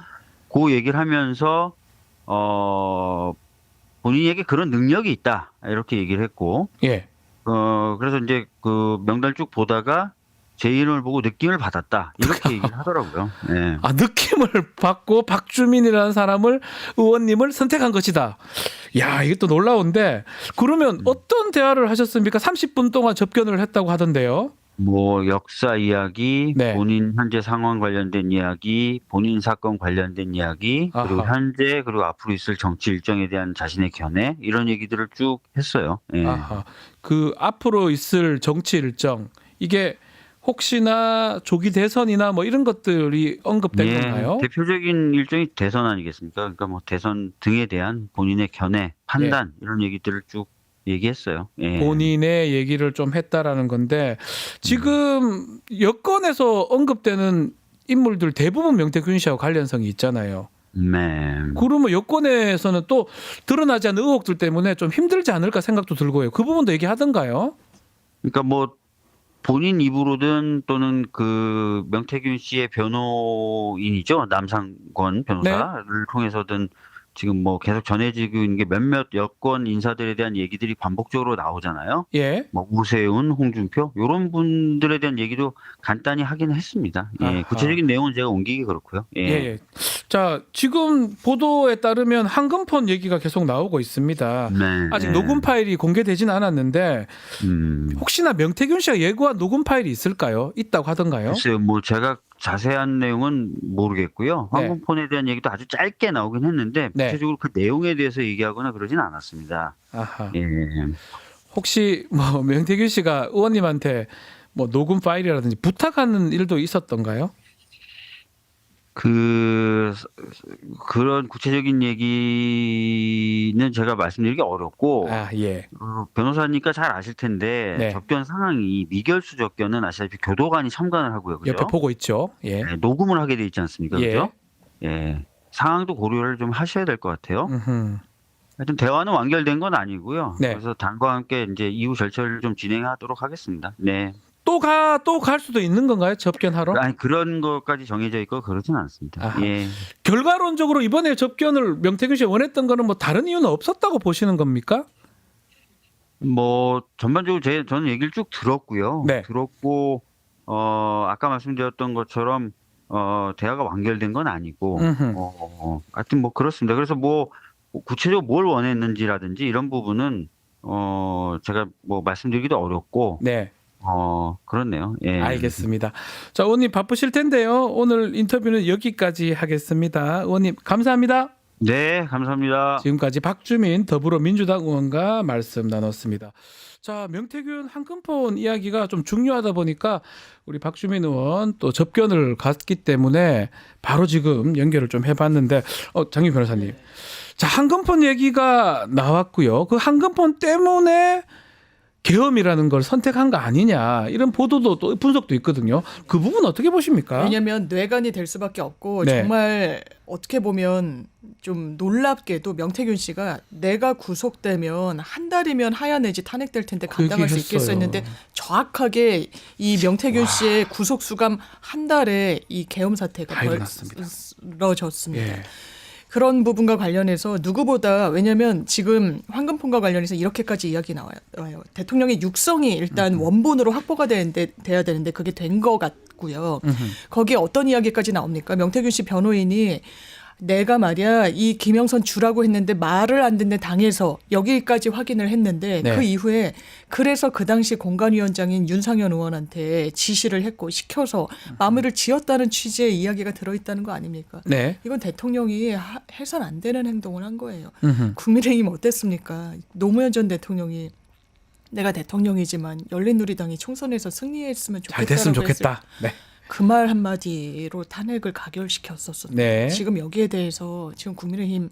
그 얘기를 하면서 본인에게 그런 능력이 있다 이렇게 얘기를 했고, 예. 그래서 이제 그 명단 쭉 보다가 제 이름을 보고 느낌을 받았다 이렇게 얘기를 하더라고요. 예. 아, 느낌을 받고 박주민이라는 사람을 의원님을 선택한 것이다. 야, 이게 또 놀라운데 그러면 어떤 대화를 하셨습니까? 30분 동안 접견을 했다고 하던데요. 뭐 역사 이야기, 네. 본인 현재 상황 관련된 이야기, 본인 사건 관련된 이야기, 그리고 아하. 현재 그리고 앞으로 있을 정치 일정에 대한 자신의 견해 이런 얘기들을 쭉 했어요. 예. 아하. 그 앞으로 있을 정치 일정 이게 혹시나 조기 대선이나 뭐 이런 것들이 언급된 예, 건가요? 대표적인 일정이 대선 아니겠습니까? 그러니까 뭐 대선 등에 대한 본인의 견해, 판단 이런 얘기들을 쭉 얘기했어요. 예. 본인의 얘기를 좀 했다라는 건데 지금 여권에서 언급되는 인물들 대부분 명태균 씨하고 관련성이 있잖아요. 네. 그러면 여권에서는 또 드러나지 않는 의혹들 때문에 좀 힘들지 않을까 생각도 들고요. 그 부분도 얘기하던가요? 그러니까 뭐 본인 입으로든 또는 그 명태균 씨의 변호인이죠. 남상권 변호사를 통해서든 지금 뭐 계속 전해지고 있는 게 몇몇 여권 인사들에 대한 얘기들이 반복적으로 나오잖아요. 예. 뭐 우세훈, 홍준표 이런 분들에 대한 얘기도 간단히 하긴 했습니다. 예, 아하. 구체적인 내용은 제가 옮기기 그렇고요. 예. 예. 자, 지금 보도에 따르면 한금폰 얘기가 계속 나오고 있습니다. 네, 아직 네. 녹음 파일이 공개되진 않았는데 음. 혹시나 명태균 씨가 예고한 녹음 파일이 있을까요? 있다고 하던가요? 글쎄요, 뭐 제가 자세한 내용은 모르겠고요. 네. 황금폰에 대한 얘기도 아주 짧게 나오긴 했는데 네. 구체적으로 그 내용에 대해서 얘기하거나 그러진 않았습니다. 아하. 예. 혹시 뭐 명태균 씨가 의원님한테 뭐 녹음 파일이라든지 부탁하는 일도 있었던가요? 그런 구체적인 얘기는 제가 말씀드리기 어렵고, 아, 예. 변호사니까 잘 아실 텐데, 네. 접견 상황이 미결수 접견은 아시다시피 교도관이 참관을 하고요. 그죠? 옆에 보고 있죠. 예. 네, 녹음을 하게 돼 있지 않습니까? 예. 그죠? 예. 상황도 고려를 좀 하셔야 될 것 같아요. 음흠. 하여튼 대화는 완결된 건 아니고요. 네. 그래서 당과 함께 이제 이후 절차를 좀 진행하도록 하겠습니다. 네. 또 갈 수도 있는 건가요? 접견하러? 아니 그런 것까지 정해져 있고 그러진 않습니다. 아하. 예. 결과론적으로 이번에 접견을 명태균 씨가 원했던 거는 뭐 다른 이유는 없었다고 보시는 겁니까? 뭐 전반적으로 저는 얘기를 쭉 들었고요. 네. 들었고 아까 말씀드렸던 것처럼 대화가 완결된 건 아니고 음흠. 하여튼 뭐 그렇습니다. 그래서 뭐 구체적으로 뭘 원했는지라든지 이런 부분은 제가 뭐 말씀드리기도 어렵고 네. 그렇네요. 예. 알겠습니다. 자, 의원님 바쁘실 텐데요. 오늘 인터뷰는 여기까지 하겠습니다. 의원님 감사합니다. 네, 감사합니다. 지금까지 박주민 더불어민주당 의원과 말씀 나눴습니다. 자, 명태균 한금폰 이야기가 좀 중요하다 보니까 우리 박주민 의원 또 접견을 갔기 때문에 바로 지금 연결을 좀 해봤는데, 장윤 변호사님. 자, 한금폰 얘기가 나왔고요. 그 한금폰 때문에 계엄이라는 걸 선택한 거 아니냐, 이런 보도도 또 분석도 있거든요. 그 부분 어떻게 보십니까? 왜냐하면 뇌관이 될 수밖에 없고 네. 정말 어떻게 보면 좀 놀랍게도 명태균 씨가 내가 구속되면 한 달이면 하야 내지 탄핵될 텐데 감당할 수 있겠어 얘기했어요. 했는데 정확하게 이 명태균 씨의 구속 수감 한 달에 이 계엄 사태가 벌어졌습니다. 예. 그런 부분과 관련해서 누구보다, 왜냐하면 지금 황금폰과 관련해서 이렇게까지 이야기 나와요. 대통령의 육성이 일단 원본으로 확보가 돼야 되는데 그게 된 것 같고요. 거기에 어떤 이야기까지 나옵니까? 명태균 씨 변호인이 내가 말이야 이 김영선 주라고 했는데 말을 안 듣는 당에서 여기까지 확인을 했는데 네. 그 이후에 그래서 그 당시 공관위원장인 윤상현 의원한테 지시를 했고 시켜서 마무리를 지었다는 취지의 이야기가 들어있다는 거 아닙니까? 네. 이건 대통령이 해선 안 되는 행동을 한 거예요. 음흠. 국민의힘 어땠습니까? 노무현 전 대통령이 내가 대통령이지만 열린우리당이 총선에서 승리했으면 좋겠다. 잘 됐으면 좋겠다. 네. 그 말 한마디로 탄핵을 가결시켰었어요. 네. 지금 여기에 대해서 지금 국민의힘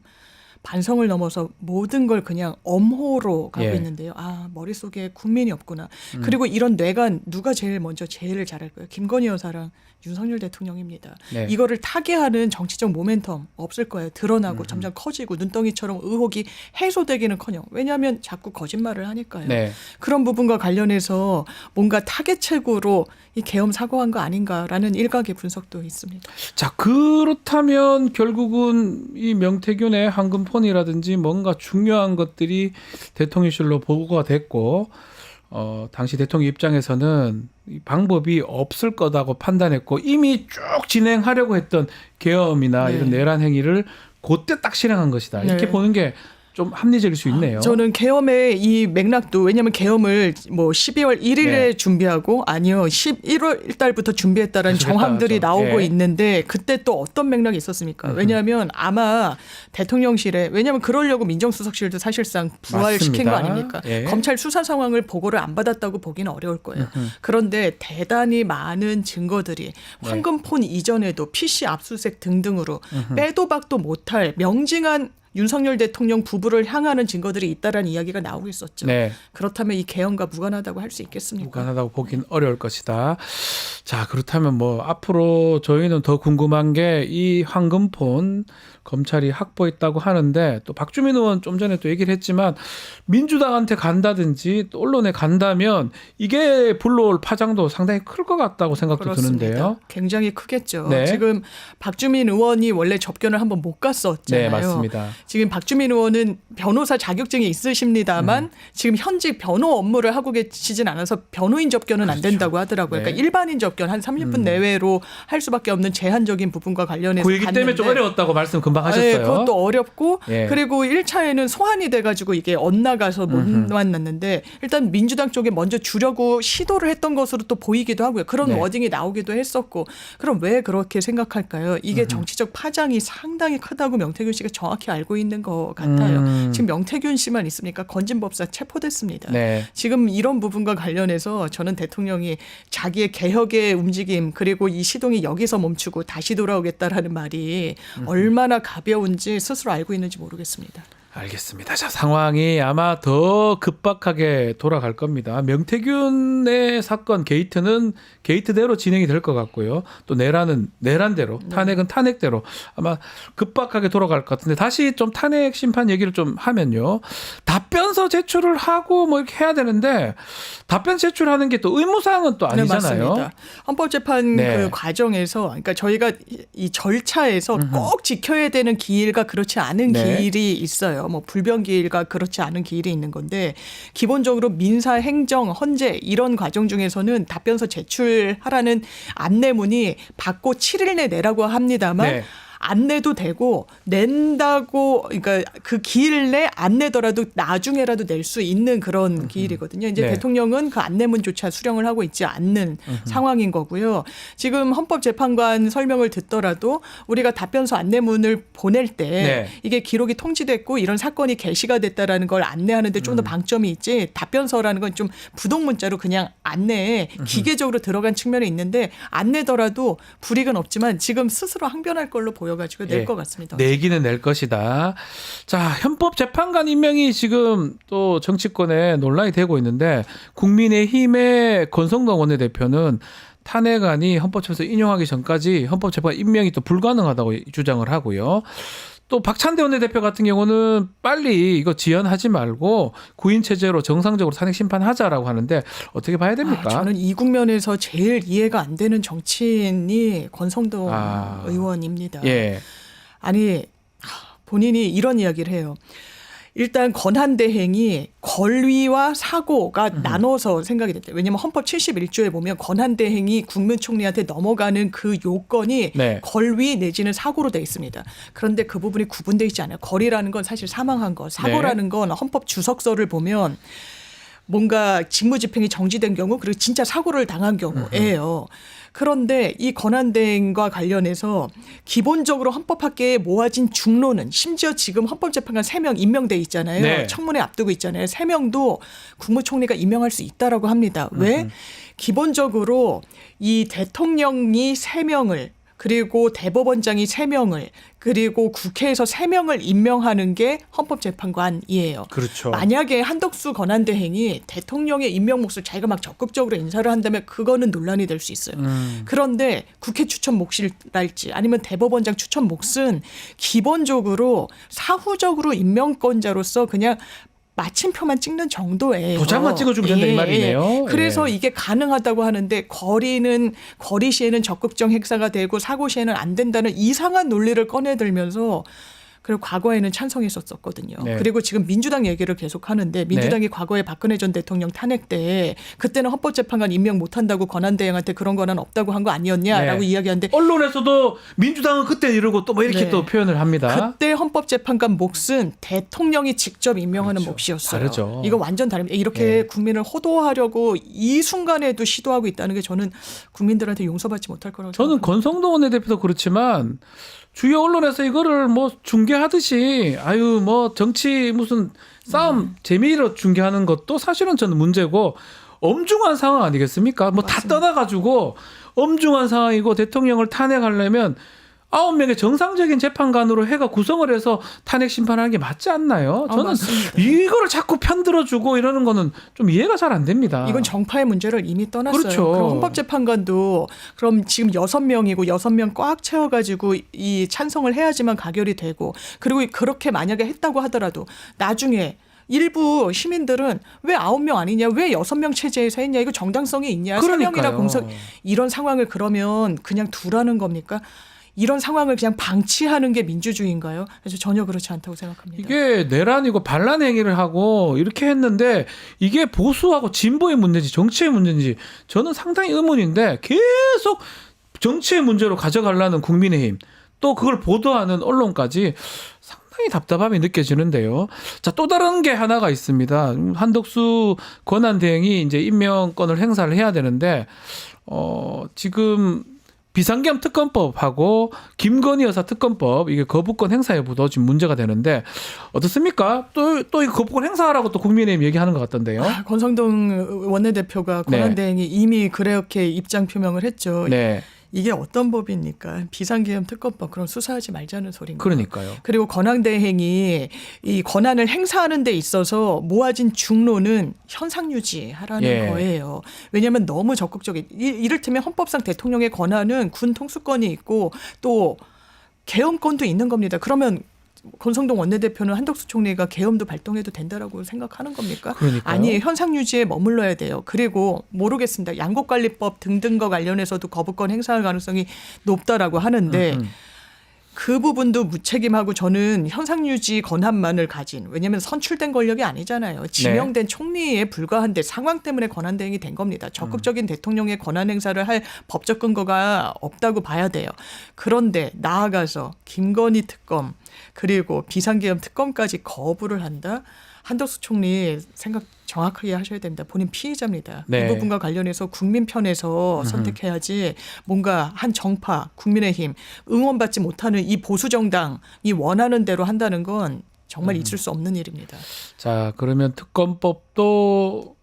반성을 넘어서 모든 걸 그냥 엄호로 가고 예. 있는데요. 아, 머릿속에 국민이 없구나. 그리고 이런 뇌관 누가 제일 먼저 제일 잘할 거예요? 김건희 여사랑 윤석열 대통령입니다. 네. 이거를 타개하는 정치적 모멘텀 없을 거예요. 드러나고 점점 커지고 눈덩이처럼 의혹이 해소되기는커녕, 왜냐하면 자꾸 거짓말을 하니까요. 네. 그런 부분과 관련해서 뭔가 타겟책으로 이 계엄 사고한 거 아닌가라는 일각의 분석도 있습니다. 자, 그렇다면 결국은 이 명태균의 황금폰이라든지 뭔가 중요한 것들이 대통령실로 보고가 됐고, 당시 대통령 입장에서는 이 방법이 없을 거다고 판단했고 이미 쭉 진행하려고 했던 계엄이나 네. 이런 내란 행위를 그때 딱 실행한 것이다. 이렇게 네. 보는 게 좀 합리적일 수 있네요. 저는 계엄의 이 맥락도, 왜냐하면 계엄을 뭐 12월 1일에 네. 준비하고 아니요 11월 달부터 준비했다는 계속 정황들이 했다 나오고 하죠. 예. 있는데 그때 또 어떤 맥락이 있었습니까? 왜냐하면 아마 대통령실에, 왜냐하면 그러려고 민정수석실도 사실상 부활시킨 거 맞습니다. 아닙니까? 예. 검찰 수사 상황을 보고를 안 받았다고 보기는 어려울 거예요. 그런데 대단히 많은 증거들이 황금폰 이전에도 PC 압수수색 등등으로 빼도 박도 못할 명징한 윤석열 대통령 부부를 향하는 증거들이 있다라는 이야기가 나오고 있었죠. 네. 그렇다면 이 계엄과 무관하다고 할 수 있겠습니까? 무관하다고 보긴 어려울 것이다. 자, 그렇다면 뭐 앞으로 저희는 더 궁금한 게 이 황금폰 검찰이 확보했다고 하는데, 또 박주민 의원 좀 전에 또 얘기를 했지만 민주당한테 간다든지 또 언론에 간다면 이게 불러올 파장도 상당히 클 것 같다고 생각도 그렇습니다. 드는데요. 굉장히 크겠죠. 네. 지금 박주민 의원이 원래 접견을 한번 못 갔었잖아요. 네, 맞습니다. 지금 박주민 의원은 변호사 자격증이 있으십니다만 지금 현직 변호 업무를 하고 계시진 않아서 변호인 접견은 안 된다고 하더라고요. 네. 그러니까 일반인 접견 한 30분 내외로 할 수밖에 없는 제한적인 부분과 관련해서 그 얘기 때문에 좀 갔는데 어려웠다고 말씀 금방 하셨어요. 네, 그것도 어렵고 예. 그리고 1차에는 소환이 돼가지고 이게 엇나가서 못 만났는데 일단 민주당 쪽에 먼저 주려고 시도를 했던 것으로 또 보이기도 하고요. 그런 네. 워딩이 나오기도 했었고, 그럼 왜 그렇게 생각할까요? 이게 정치적 파장이 상당히 크다고 명태균 씨가 정확히 알고 있는 것 같아요. 지금 명태균 씨만 있습니까? 건진법사 체포됐습니다. 네. 지금 이런 부분과 관련해서 저는 대통령이 자기의 개혁의 움직임 그리고 이 시동이 여기서 멈추고 다시 돌아오겠다라는 말이 얼마나 가벼운지 스스로 알고 있는지 모르겠습니다. 알겠습니다. 자, 상황이 아마 더 급박하게 돌아갈 겁니다. 명태균의 사건 게이트는 게이트대로 진행이 될 것 같고요. 또 내란은 내란대로, 탄핵은 탄핵대로 아마 급박하게 돌아갈 것 같은데, 다시 좀 탄핵 심판 얘기를 좀 하면요. 답변서 제출을 하고 뭐 이렇게 해야 되는데 답변 제출하는 게 또 의무사항은 또 아니잖아요. 네, 맞습니다. 헌법재판 네. 그 과정에서, 그러니까 저희가 이 절차에서 꼭 지켜야 되는 기일과 그렇지 않은 네. 기일이 있어요. 뭐 불변 기일과 그렇지 않은 기일이 있는 건데, 기본적으로 민사, 행정, 헌재 이런 과정 중에서는 답변서 제출하라는 안내문이 받고 7일 내 내라고 합니다만 네. 안 내도 되고 낸다고 그러니까 그 기일 내 안 내더라도 나중에라도 낼 수 있는 그런 기일이거든요. 이제 네. 대통령은 그 안내문조차 수령을 하고 있지 않는 상황인 거고요. 지금 헌법재판관 설명을 듣더라도 우리가 답변서 안내문을 보낼 때 네. 이게 기록이 통지됐고 이런 사건이 게시가 됐다라는 걸 안내하는데 좀 더 방점이 있지 답변서라는 건 좀 부동문자로 그냥 안내에 기계적으로 들어간 측면이 있는데 안 내더라도 불이익은 없지만 지금 스스로 항변할 걸로 보여가지고 낼 예. 것 같습니다. 내기는 낼 것이다. 자, 헌법재판관 임명이 지금 또 정치권에 논란이 되고 있는데 국민의힘의 권성동 원내대표는 탄핵안이 헌법재판소 인용하기 전까지 헌법재판관 임명이 또 불가능하다고 주장을 하고요. 또 박찬대 원내대표 같은 경우는 빨리 이거 지연하지 말고 구인 체제로 정상적으로 탄핵 심판하자라고 하는데 어떻게 봐야 됩니까? 저는 이 국면에서 제일 이해가 안 되는 정치인이 권성동 의원입니다. 예. 아니 본인이 이런 이야기를 해요. 일단 권한대행이 권위와 사고가 나눠서 생각이 됐대요. 왜냐하면 헌법 71조에 보면 권한대행이 국무총리한테 넘어가는 그 요건이 네. 권위 내지는 사고로 돼 있습니다. 그런데 그 부분이 구분되어 있지 않아요. 권위라는 건 사실 사망한 거, 사고라는 건 헌법 주석서를 보면 뭔가 직무집행이 정지된 경우 그리고 진짜 사고를 당한 경우예요. 그런데 이 권한대행과 관련해서 기본적으로 헌법학계에 모아진 중론은 심지어 지금 헌법재판관 3명 임명돼 있잖아요. 네. 청문회 앞두고 있잖아요. 3명도 국무총리가 임명할 수 있다라고 합니다. 왜? 기본적으로 이 대통령이 3명을 그리고 대법원장이 3명을 그리고 국회에서 3명을 임명하는 게 헌법재판관이에요. 그렇죠. 만약에 한덕수 권한대행이 대통령의 임명 몫을 자기가 막 적극적으로 인사를 한다면 그거는 논란이 될 수 있어요. 그런데 국회 추천 몫이랄지 아니면 대법원장 추천 몫은 기본적으로 사후적으로 임명권자로서 그냥 마침표만 찍는 정도예요. 도장만 찍어주면 된다 이 말이네요. 그래서 예. 이게 가능하다고 하는데 거리 시에는 적극적 행사가 되고 사고 시에는 안 된다는 이상한 논리를 꺼내들면서 그리고 과거에는 찬성했었거든요. 네. 그리고 지금 민주당 얘기를 계속 하는데 민주당이 과거에 박근혜 전 대통령 탄핵 때 그때는 헌법재판관 임명 못한다고 권한대행한테 그런 권한 없다고 한 거 아니었냐라고 네. 이야기하는데 언론에서도 민주당은 그때 이러고 또 뭐 이렇게 네. 또 표현을 합니다. 그때 헌법재판관 몫은 대통령이 직접 임명하는 몫이었어요. 다르죠. 이거 완전 다릅니다. 이렇게 네. 국민을 호도하려고 이 순간에도 시도하고 있다는 게 저는 국민들한테 용서받지 못할 거라고 저는 생각합니다. 권성동 원내대표도 그렇지만 주요 언론에서 이거를 뭐 중계하듯이 아유 뭐 정치 무슨 싸움 재미로 중계하는 것도 사실은 저는 문제고 엄중한 상황 아니겠습니까? 뭐 다 떠나가지고 엄중한 상황이고 대통령을 탄핵하려면 9명의 정상적인 재판관으로 해가 구성을 해서 탄핵 심판하는 게 맞지 않나요? 저는 맞습니다. 이거를 자꾸 편들어주고 이러는 거는 좀 이해가 잘 안 됩니다. 이건 정파의 문제를 이미 떠났어요. 그렇죠. 그럼 헌법재판관도 그럼 지금 6명이고 6명 꽉 채워가지고 이 찬성을 해야지만 가결이 되고 그리고 그렇게 만약에 했다고 하더라도 나중에 일부 시민들은 왜 9명 아니냐, 왜 6명 체제에서 했냐, 이거 정당성이 있냐, 그러니까요. 3명이나 공석 이런 상황을 그러면 그냥 두라는 겁니까? 이런 상황을 그냥 방치하는 게 민주주의인가요? 그래서 전혀 그렇지 않다고 생각합니다. 이게 내란이고 반란 행위를 하고 이렇게 했는데 이게 보수하고 진보의 문제인지 정치의 문제인지 저는 상당히 의문인데 계속 정치의 문제로 가져가려는 국민의힘 또 그걸 보도하는 언론까지 상당히 답답함이 느껴지는데요. 자, 또 다른 게 하나가 있습니다. 한덕수 권한대행이 이제 임명권을 행사를 해야 되는데 지금 비상계엄 특검법하고 김건희 여사 특검법 이게 거부권 행사 여부도 지금 문제가 되는데 어떻습니까? 또 이 거부권 행사하라고 또 국민의힘 얘기하는 것 같던데요. 권성동 원내대표가 권한대행이 이미 그렇게 입장 표명을 했죠. 네, 이게 어떤 법입니까? 비상계엄 특검법 그럼 수사하지 말자는 소리인가요? 그러니까요. 그리고 권한대행이 이 권한을 행사하는 데 있어서 모아진 중론은 현상 유지하라는 예. 거예요. 왜냐하면 너무 적극적인 이를테면 헌법상 대통령의 권한은 군 통수권이 있고 또 계엄권도 있는 겁니다. 그러면 권성동 원내대표는 한덕수 총리가 계엄도 발동해도 된다라고 생각하는 겁니까? 그러니까요. 아니 현상 유지에 머물러야 돼요. 그리고 모르겠습니다. 양곡관리법 등등과 관련해서도 거부권 행사할 가능성이 높다라고 하는데 그 부분도 무책임하고 저는 현상 유지 권한만을 가진 왜냐하면 선출된 권력이 아니잖아요. 지명된 총리에 불과한데 상황 때문에 권한 대행이 된 겁니다. 적극적인 대통령의 권한 행사를 할 법적 근거가 없다고 봐야 돼요. 그런데 나아가서 김건희 특검 그리고 비상계엄 특검까지 거부를 한다. 한덕수 총리 생각 정확하게 하셔야 됩니다. 본인 피해자입니다. 네. 이 부분과 관련해서 국민 편에서 선택해야지 뭔가 한 정파, 국민의힘 응원받지 못하는 이 보수 정당이 원하는 대로 한다는 건 정말 있을 수 없는 일입니다. 자, 그러면 특검법도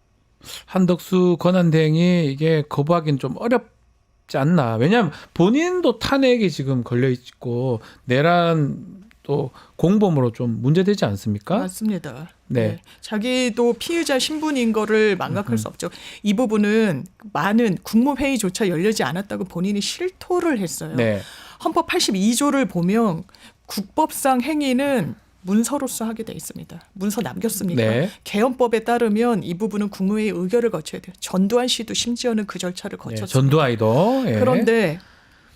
한덕수 권한대행이 이게 거부하기는 좀 어렵지 않나. 왜냐하면 본인도 탄핵이 지금 걸려 있고 내란 또 공범으로 좀 문제되지 않습니까? 맞습니다. 네. 자기도 피의자 신분인 거를 망각할 수 없죠. 이 부분은 많은 국무회의조차 열리지 않았다고 본인이 실토를 했어요. 네. 헌법 82조를 보면 국법상 행위는 문서로서 하게 돼 있습니다. 문서 남겼습니까? 네. 개헌법에 따르면 이 부분은 국무회의 의결을 거쳐야 돼요. 전두환 씨도 심지어는 그 절차를 네. 거쳤습니다. 전두아이도. 예. 그런데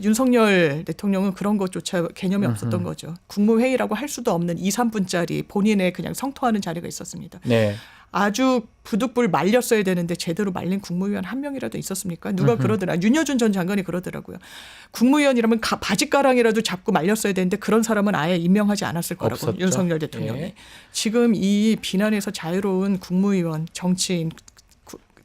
윤석열 대통령은 그런 것조차 개념이 없었던 거죠. 국무회의라고 할 수도 없는 2, 3분짜리 본인의 그냥 성토하는 자리가 있었습니다. 네. 아주 부득불 말렸어야 되는데 제대로 말린 국무위원 한 명이라도 있었습니까? 누가 그러더라. 윤여준 전 장관이 그러더라고요. 국무위원이라면 바짓가랑이라도 잡고 말렸어야 되는데 그런 사람은 아예 임명하지 않았을 거라고. 없었죠. 윤석열 대통령이. 예. 지금 이 비난에서 자유로운 국무위원, 정치인,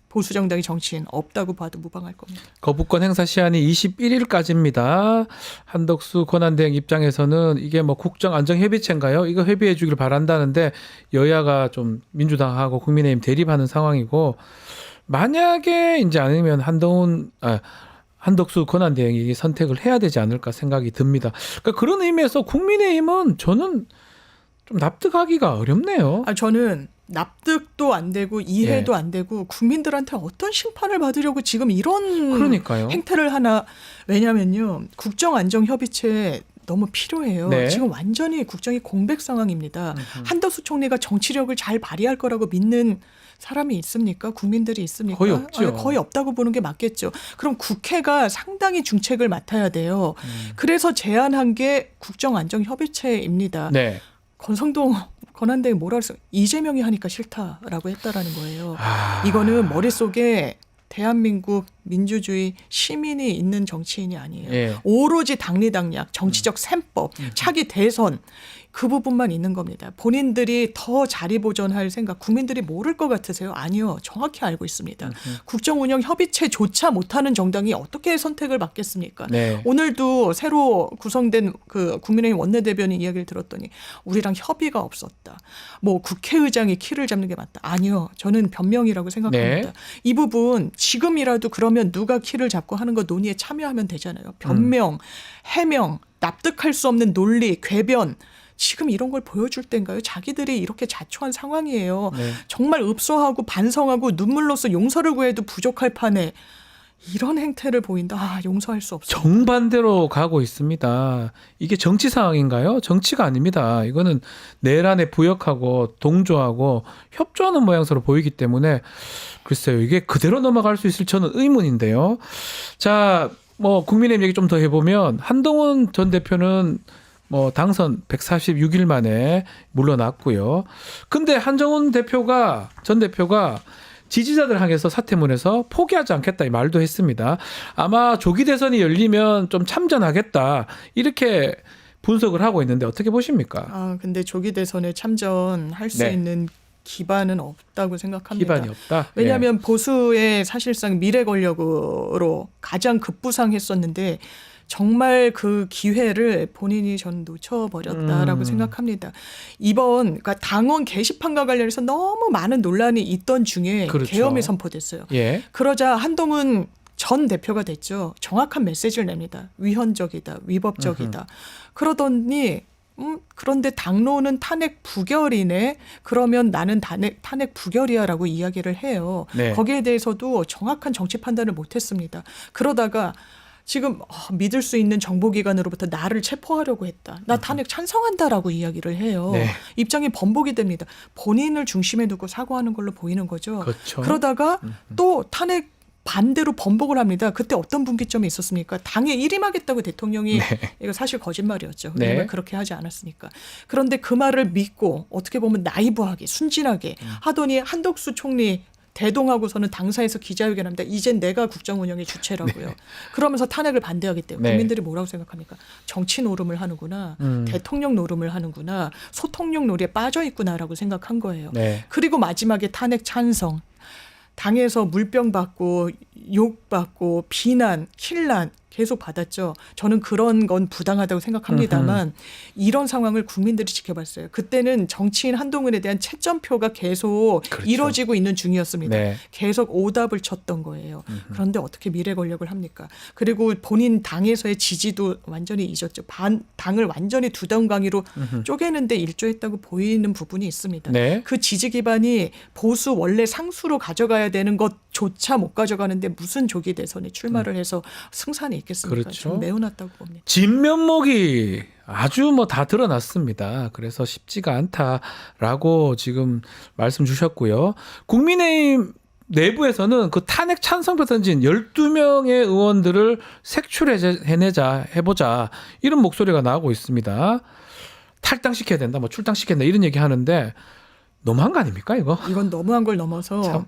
보수정당의 정치인 없다고 봐도 무방할 겁니다. 거부권 행사 시한이 21일까지입니다. 한덕수 권한대행 입장에서는 이게 뭐 국정안정협의체인가요? 이거 협의해 주길 바란다는데 여야가 좀 민주당하고 국민의힘 대립하는 상황이고 만약에 이제 아니면 한덕수 권한대행이 선택을 해야 되지 않을까 생각이 듭니다. 그러니까 그런 의미에서 국민의힘은 저는 좀 납득하기가 어렵네요. 저는 납득도 안 되고 이해도 안 되고 국민들한테 어떤 심판을 받으려고 지금 이런 그러니까요. 행태를 하나. 왜냐면요. 국정안정협의체 너무 필요해요. 네. 지금 완전히 국정이 공백 상황입니다. 한덕수 총리가 정치력을 잘 발휘할 거라고 믿는 사람이 있습니까? 국민들이 있습니까? 거의 없죠. 거의 없다고 보는 게 맞겠죠. 그럼 국회가 상당히 중책을 맡아야 돼요. 그래서 제안한 게 국정안정협의체입니다. 네. 권성동 권한대행이 뭐라 그랬어요? 이재명이 하니까 싫다라고 했다라는 거예요. 이거는 머릿속에 대한민국 민주주의 시민이 있는 정치인이 아니에요. 예. 오로지 당리당략, 정치적 셈법, 차기 대선 그 부분만 있는 겁니다. 본인들이 더 자리 보존할 생각 국민들이 모를 것 같으세요? 아니요. 정확히 알고 있습니다. 국정운영 협의체조차 못하는 정당이 어떻게 선택을 받겠습니까? 네. 오늘도 새로 구성된 그 국민의힘 원내대변인 이야기를 들었더니 우리랑 협의가 없었다. 뭐 국회의장이 키를 잡는 게 맞다. 아니요. 저는 변명이라고 생각합니다. 네. 이 부분 지금이라도 그러면 누가 키를 잡고 하는 거 논의에 참여하면 되잖아요. 변명, 해명, 납득할 수 없는 논리, 궤변. 지금 이런 걸 보여줄 때인가요? 자기들이 이렇게 자초한 상황이에요. 네. 정말 읍소하고 반성하고 눈물로써 용서를 구해도 부족할 판에 이런 행태를 보인다. 용서할 수 없어요. 정반대로 가고 있습니다. 이게 정치 상황인가요? 정치가 아닙니다. 이거는 내란에 부역하고 동조하고 협조하는 모양새로 보이기 때문에 글쎄요. 이게 그대로 넘어갈 수 있을 저는 의문인데요. 자, 뭐 국민의힘 얘기 좀 더 해보면 한동훈 전 대표는 뭐 당선 146일 만에 물러났고요. 근데 한정훈 전 대표가 지지자들 향해서 사퇴문에서 포기하지 않겠다 이 말도 했습니다. 아마 조기 대선이 열리면 좀 참전하겠다 이렇게 분석을 하고 있는데 어떻게 보십니까? 근데 조기 대선에 참전할 수 네. 있는 기반은 없다고 생각합니다. 기반이 없다. 왜냐하면 보수의 사실상 미래 권력으로 가장 급부상했었는데 정말 그 기회를 본인이 전 놓쳐버렸다라고 생각합니다. 그러니까 당원 게시판과 관련해서 너무 많은 논란이 있던 중에 그렇죠. 계엄이 선포됐어요. 예. 그러자 한동훈 전 대표가 됐죠. 정확한 메시지를 냅니다. 위헌적이다, 위법적이다. 그러더니 그런데 당론은 탄핵 부결이네. 그러면 나는 탄핵 부결이야라고 이야기를 해요. 네. 거기에 대해서도 정확한 정치 판단을 못했습니다. 그러다가 지금 믿을 수 있는 정보기관으로부터 나를 체포하려고 했다. 나 탄핵 찬성한다라고 이야기를 해요. 네. 입장이 번복이 됩니다. 본인을 중심에 두고 사고하는 걸로 보이는 거죠. 그렇죠. 그러다가 또 탄핵 반대로 번복을 합니다. 그때 어떤 분기점이 있었습니까? 당에 일임하겠다고 대통령이 네. 이거 사실 거짓말이었죠. 네. 왜냐면 그렇게 하지 않았으니까. 그런데 그 말을 믿고 어떻게 보면 나이브하게 순진하게 하더니 한덕수 총리 대동하고서는 당사에서 기자회견합니다. 이젠 내가 국정운영의 주체라고요. 네. 그러면서 탄핵을 반대하겠대요. 네. 국민들이 뭐라고 생각합니까? 정치 노름을 하는구나. 대통령 노름을 하는구나. 소통령 놀이에 빠져 있구나라고 생각한 거예요. 네. 그리고 마지막에 탄핵 찬성. 당에서 물병 받고 욕 받고 비난, 킬난 계속 받았죠. 저는 그런 건 부당하다고 생각합니다만 이런 상황을 국민들이 지켜봤어요. 그때는 정치인 한동훈에 대한 채점표가 계속 그렇죠. 이뤄지고 있는 중이었습니다. 네. 계속 오답을 쳤던 거예요. 그런데 어떻게 미래 권력을 합니까? 그리고 본인 당에서의 지지도 완전히 잊었죠. 당을 완전히 두덩강이로 쪼개는데 일조했다고 보이는 부분이 있습니다. 네. 그 지지 기반이 보수 원래 상수로 가져가야 되는 것조차 못 가져가는데 무슨 조기 대선에 출마를 해서 승산이 있겠습니까? 그렇죠. 좀 매우 낮다고 봅니다. 진면목이 아주 뭐 다 드러났습니다. 그래서 쉽지가 않다라고 지금 말씀 주셨고요. 국민의힘 내부에서는 그 탄핵 찬성표 던진 12명의 의원들을 색출해내자 해보자 이런 목소리가 나오고 있습니다. 탈당시켜야 된다, 뭐 출당시켜야 된다 이런 얘기 하는데 너무한 거 아닙니까 이거? 이건 너무한 걸 넘어서 참.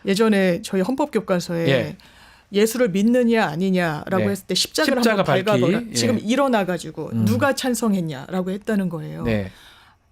예전에 저희 헌법교과서에 예. 예수를 믿느냐 아니냐라고 네. 했을 때 십자가를 십자가 한번 밟아보라. 밟기. 예. 지금 일어나가지고 누가 찬성했냐라고 했다는 거예요. 네.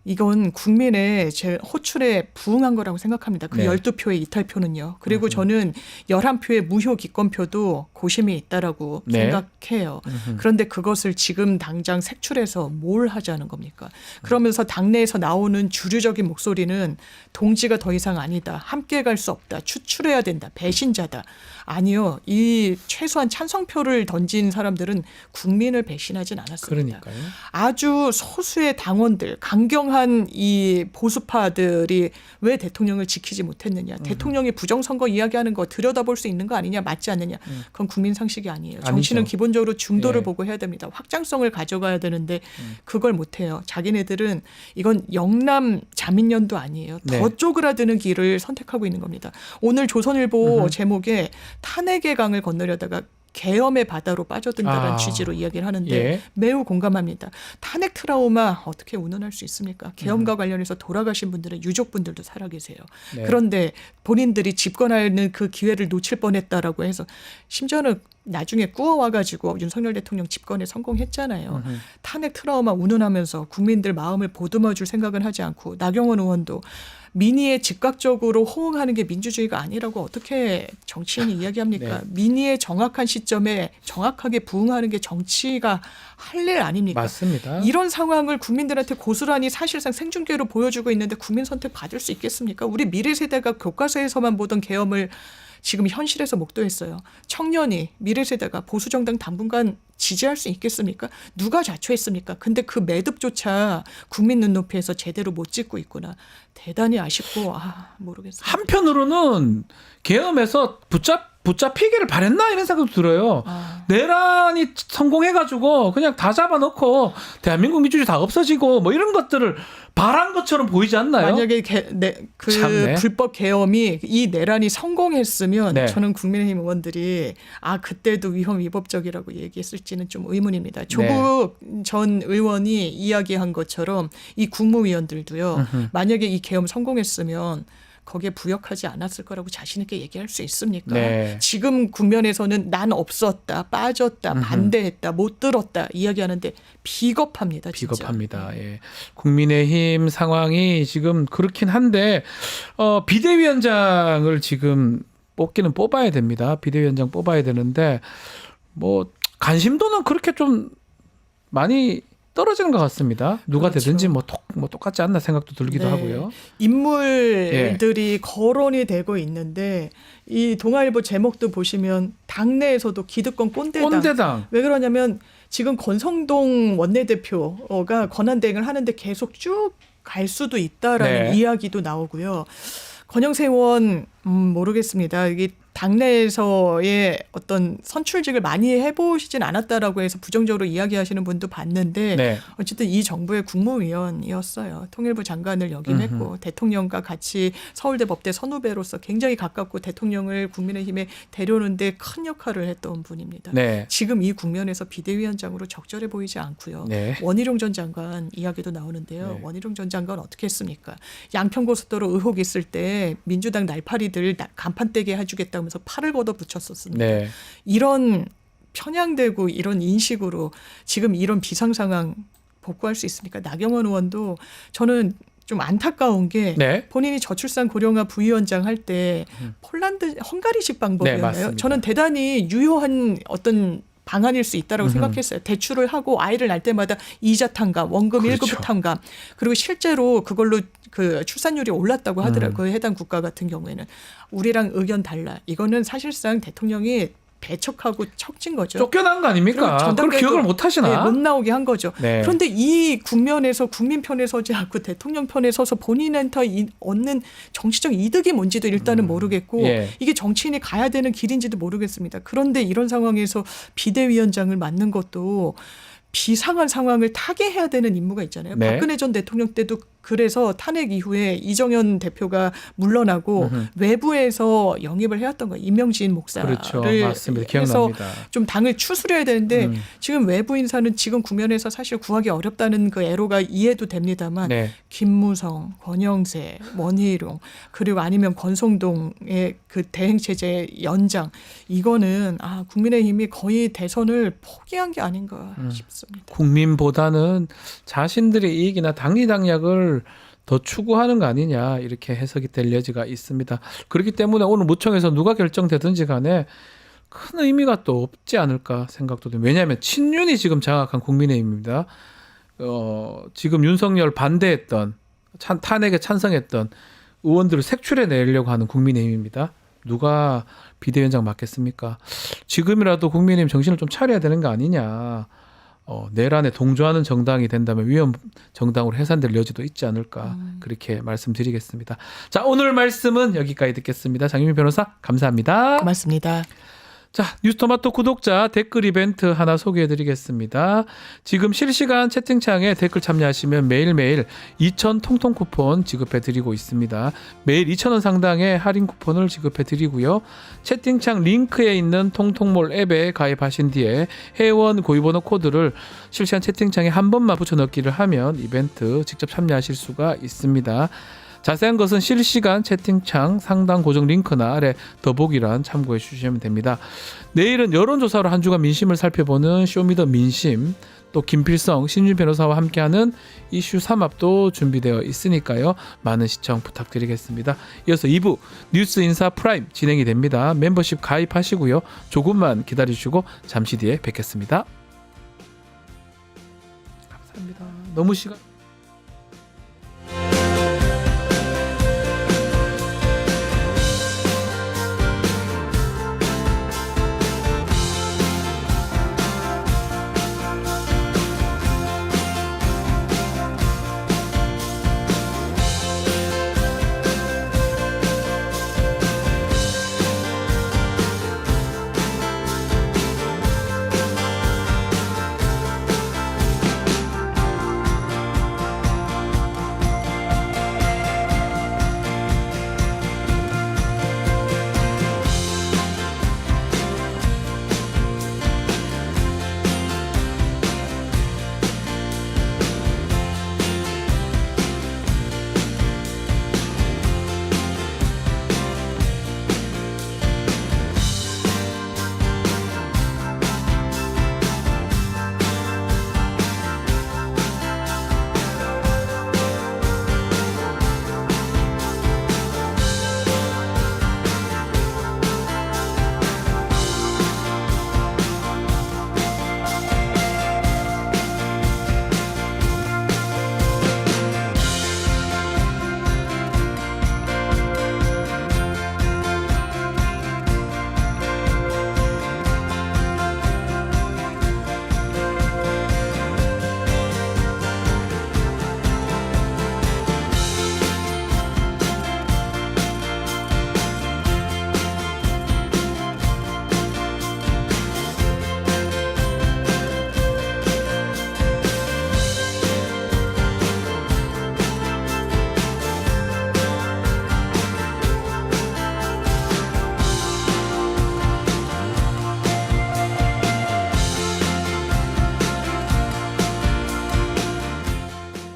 이건 국민의 제 호출에 부응한 거라고 생각합니다. 그 네. 12표의 이탈표는요. 그리고 저는 11표의 무효 기권표도 고심이 있다라고 네. 생각해요. 그런데 그것을 지금 당장 색출해서 뭘 하자는 겁니까? 그러면서 당내에서 나오는 주류적인 목소리는 동지가 더 이상 아니다. 함께 갈 수 없다. 추출해야 된다. 배신자다. 아니요. 이 최소한 찬성표를 던진 사람들은 국민을 배신하진 않았습니다. 그러니까요. 아주 소수의 당원들, 강경한 이 보수파들이 왜 대통령을 지키지 못했느냐. 대통령이 부정선거 이야기하는 거 들여다볼 수 있는 거 아니냐, 맞지 않느냐. 그건 국민 상식이 아니에요. 정치는 아니죠. 기본적으로 중도를 예. 보고 해야 됩니다. 확장성을 가져가야 되는데 그걸 못해요. 자기네들은 이건 영남 자민련도 아니에요. 네. 더 쪼그라드는 길을 선택하고 있는 겁니다. 오늘 조선일보 제목에 탄핵의 강을 건너려다가 계엄의 바다로 빠져든다는 아. 취지로 이야기를 하는데 예. 매우 공감합니다. 탄핵 트라우마 어떻게 운운할 수 있습니까? 계엄과 관련해서 돌아가신 분들의 유족분들도 살아계세요. 네. 그런데 본인들이 집권하는 그 기회를 놓칠 뻔했다라고 해서 심지어는 나중에 꾸어와가지고 윤석열 대통령 집권에 성공했잖아요. 탄핵 트라우마 운운하면서 국민들 마음을 보듬어줄 생각은 하지 않고 나경원 의원도 민의에 즉각적으로 호응하는 게 민주주의가 아니라고 어떻게 정치인이 이야기합니까? 네. 민의의 정확한 시점에 정확하게 부응하는 게 정치가 할 일 아닙니까? 맞습니다. 이런 상황을 국민들한테 고스란히 사실상 생중계로 보여주고 있는데 국민 선택 받을 수 있겠습니까? 우리 미래 세대가 교과서에서만 보던 계엄을 지금 현실에서 목도했어요. 청년이 미래 세대가 보수 정당 당분간 지지할 수 있겠습니까? 누가 자초했습니까? 근데 그 매듭조차 국민 눈높이에서 제대로 못 짓고 있구나. 대단히 아쉽고 모르겠어요. 한편으로는 계엄에서 붙잡히기를 바랬나 이런 생각도 들어요. 내란이 성공해가지고 그냥 다 잡아놓고 대한민국 민주주의 다 없어지고 뭐 이런 것들을 바란 것처럼 보이지 않나요? 만약에 그 참네. 불법 계엄이 이 내란이 성공했으면 네. 저는 국민의힘 의원들이 그때도 위법적이라고 얘기했을지는 좀 의문입니다. 조국 전 의원이 이야기한 것처럼 이 국무위원들도요. 만약에 이 계엄 성공했으면 거기에 부역하지 않았을 거라고 자신 있게 얘기할 수 있습니까? 네. 지금 국면에서는 난 없었다, 빠졌다, 반대했다, 못 들었다 이야기하는데 비겁합니다. 진짜. 비겁합니다. 예. 국민의힘 상황이 지금 그렇긴 한데 비대위원장을 지금 뽑기는 뽑아야 됩니다. 비대위원장 뽑아야 되는데 뭐 관심도는 그렇게 좀 많이 떨어지는 것 같습니다. 누가 그렇죠. 되든지 뭐 똑같지 않나 생각도 들기도 네. 하고요. 인물들이 거론이 되고 있는데 이 동아일보 제목도 보시면 당내에서도 기득권 꼰대당. 왜 그러냐면 지금 권성동 원내대표가 권한대행을 하는데 계속 쭉 갈 수도 있다라는 네. 이야기도 나오고요. 권영세 의원 모르겠습니다. 이게 당내에서의 어떤 선출직을 많이 해보시진 않았다라고 해서 부정적으로 이야기하시는 분도 봤는데 네. 어쨌든 이 정부의 국무위원이었어요. 통일부 장관을 역임했고 대통령과 같이 서울대 법대 선후배로서 굉장히 가깝고 대통령을 국민의힘에 데려오는데 큰 역할을 했던 분입니다. 네. 지금 이 국면에서 비대위원장으로 적절해 보이지 않고요. 네. 원희룡 전 장관 이야기도 나오는데요. 네. 원희룡 전 장관 어떻게 했습니까? 양평고속도로 의혹 있을 때 민주당 날파리들 간판 떼게 해주겠다면서 팔을 걷어붙였었습니다. 네. 이런 편향되고 이런 인식으로 지금 이런 비상 상황 복구할 수 있습니까? 나경원 의원도 저는 좀 안타까운 게 네. 본인이 저출산 고령화 부위원장 할 때 폴란드 헝가리식 네, 방법이었나요? 맞습니다. 저는 대단히 유효한 어떤 방안일 수 있다고 생각했어요. 대출을 하고 아이를 낳을 때마다 이자 탕감, 원금 그렇죠. 1급 탕감. 그리고 실제로 그걸로 그 출산율이 올랐다고 하더라고요. 해당 국가 같은 경우에는. 우리랑 의견 달라. 이거는 사실상 대통령이 배척하고 척진 거죠. 쫓겨난 거 아닙니까? 그걸 전당대회도 기억을 못 하시나? 네, 못 나오게 한 거죠. 네. 그런데 이 국면에서 국민 편에 서지 않고 대통령 편에 서서 본인한테 얻는 정치적 이득이 뭔지도 일단은 모르겠고 예. 이게 정치인이 가야 되는 길인지도 모르겠습니다. 그런데 이런 상황에서 비대위원장을 맡는 것도 비상한 상황을 타개해야 되는 임무가 있잖아요. 네. 박근혜 전 대통령 때도 그래서 탄핵 이후에 이정현 대표가 물러나고 외부에서 영입을 해왔던 거예요. 임명진 목사를 그렇죠. 맞습니다. 해서 기억납니다. 좀 당을 추스려야 되는데 지금 외부 인사는 지금 국면에서 사실 구하기 어렵다는 그 애로가 이해도 됩니다만 네. 김무성, 권영세, 원희룡 그리고 아니면 권성동의 그 대행체제 연장 이거는 국민의힘이 거의 대선을 포기한 게 아닌가 싶습니다. 국민보다는 자신들의 이익이나 당리당략을 더 추구하는 거 아니냐 이렇게 해석이 될 여지가 있습니다. 그렇기 때문에 오늘 무청에서 누가 결정되든지 간에 큰 의미가 또 없지 않을까 생각도 듭니다. 왜냐하면 친윤이 지금 장악한 국민의힘입니다. 지금 윤석열 반대했던 탄핵에 찬성했던 의원들을 색출해 내려고 하는 국민의힘입니다. 누가 비대위원장 맡겠습니까? 지금이라도 국민의힘 정신을 좀 차려야 되는 거 아니냐. 내란에 동조하는 정당이 된다면 위험 정당으로 해산될 여지도 있지 않을까 그렇게 말씀드리겠습니다. 자, 오늘 말씀은 여기까지 듣겠습니다. 장윤미 변호사 감사합니다. 고맙습니다. 자, 뉴스토마토 구독자 댓글 이벤트 하나 소개해드리겠습니다. 지금 실시간 채팅창에 댓글 참여하시면 매일매일 2,000 통통 쿠폰 지급해드리고 있습니다. 매일 2,000원 상당의 할인 쿠폰을 지급해드리고요. 채팅창 링크에 있는 통통몰 앱에 가입하신 뒤에 회원 고유번호 코드를 실시간 채팅창에 한 번만 붙여넣기를 하면 이벤트 직접 참여하실 수가 있습니다. 자세한 것은 실시간 채팅창 상단 고정 링크나 아래 더보기란 참고해 주시면 됩니다. 내일은 여론조사로 한 주간 민심을 살펴보는 쇼미더 민심, 또 김필성, 신준 변호사와 함께하는 이슈 3합도 준비되어 있으니까요. 많은 시청 부탁드리겠습니다. 이어서 2부 뉴스 인사 프라임 진행이 됩니다. 멤버십 가입하시고요. 조금만 기다려주시고 잠시 뒤에 뵙겠습니다. 감사합니다. 너무 시간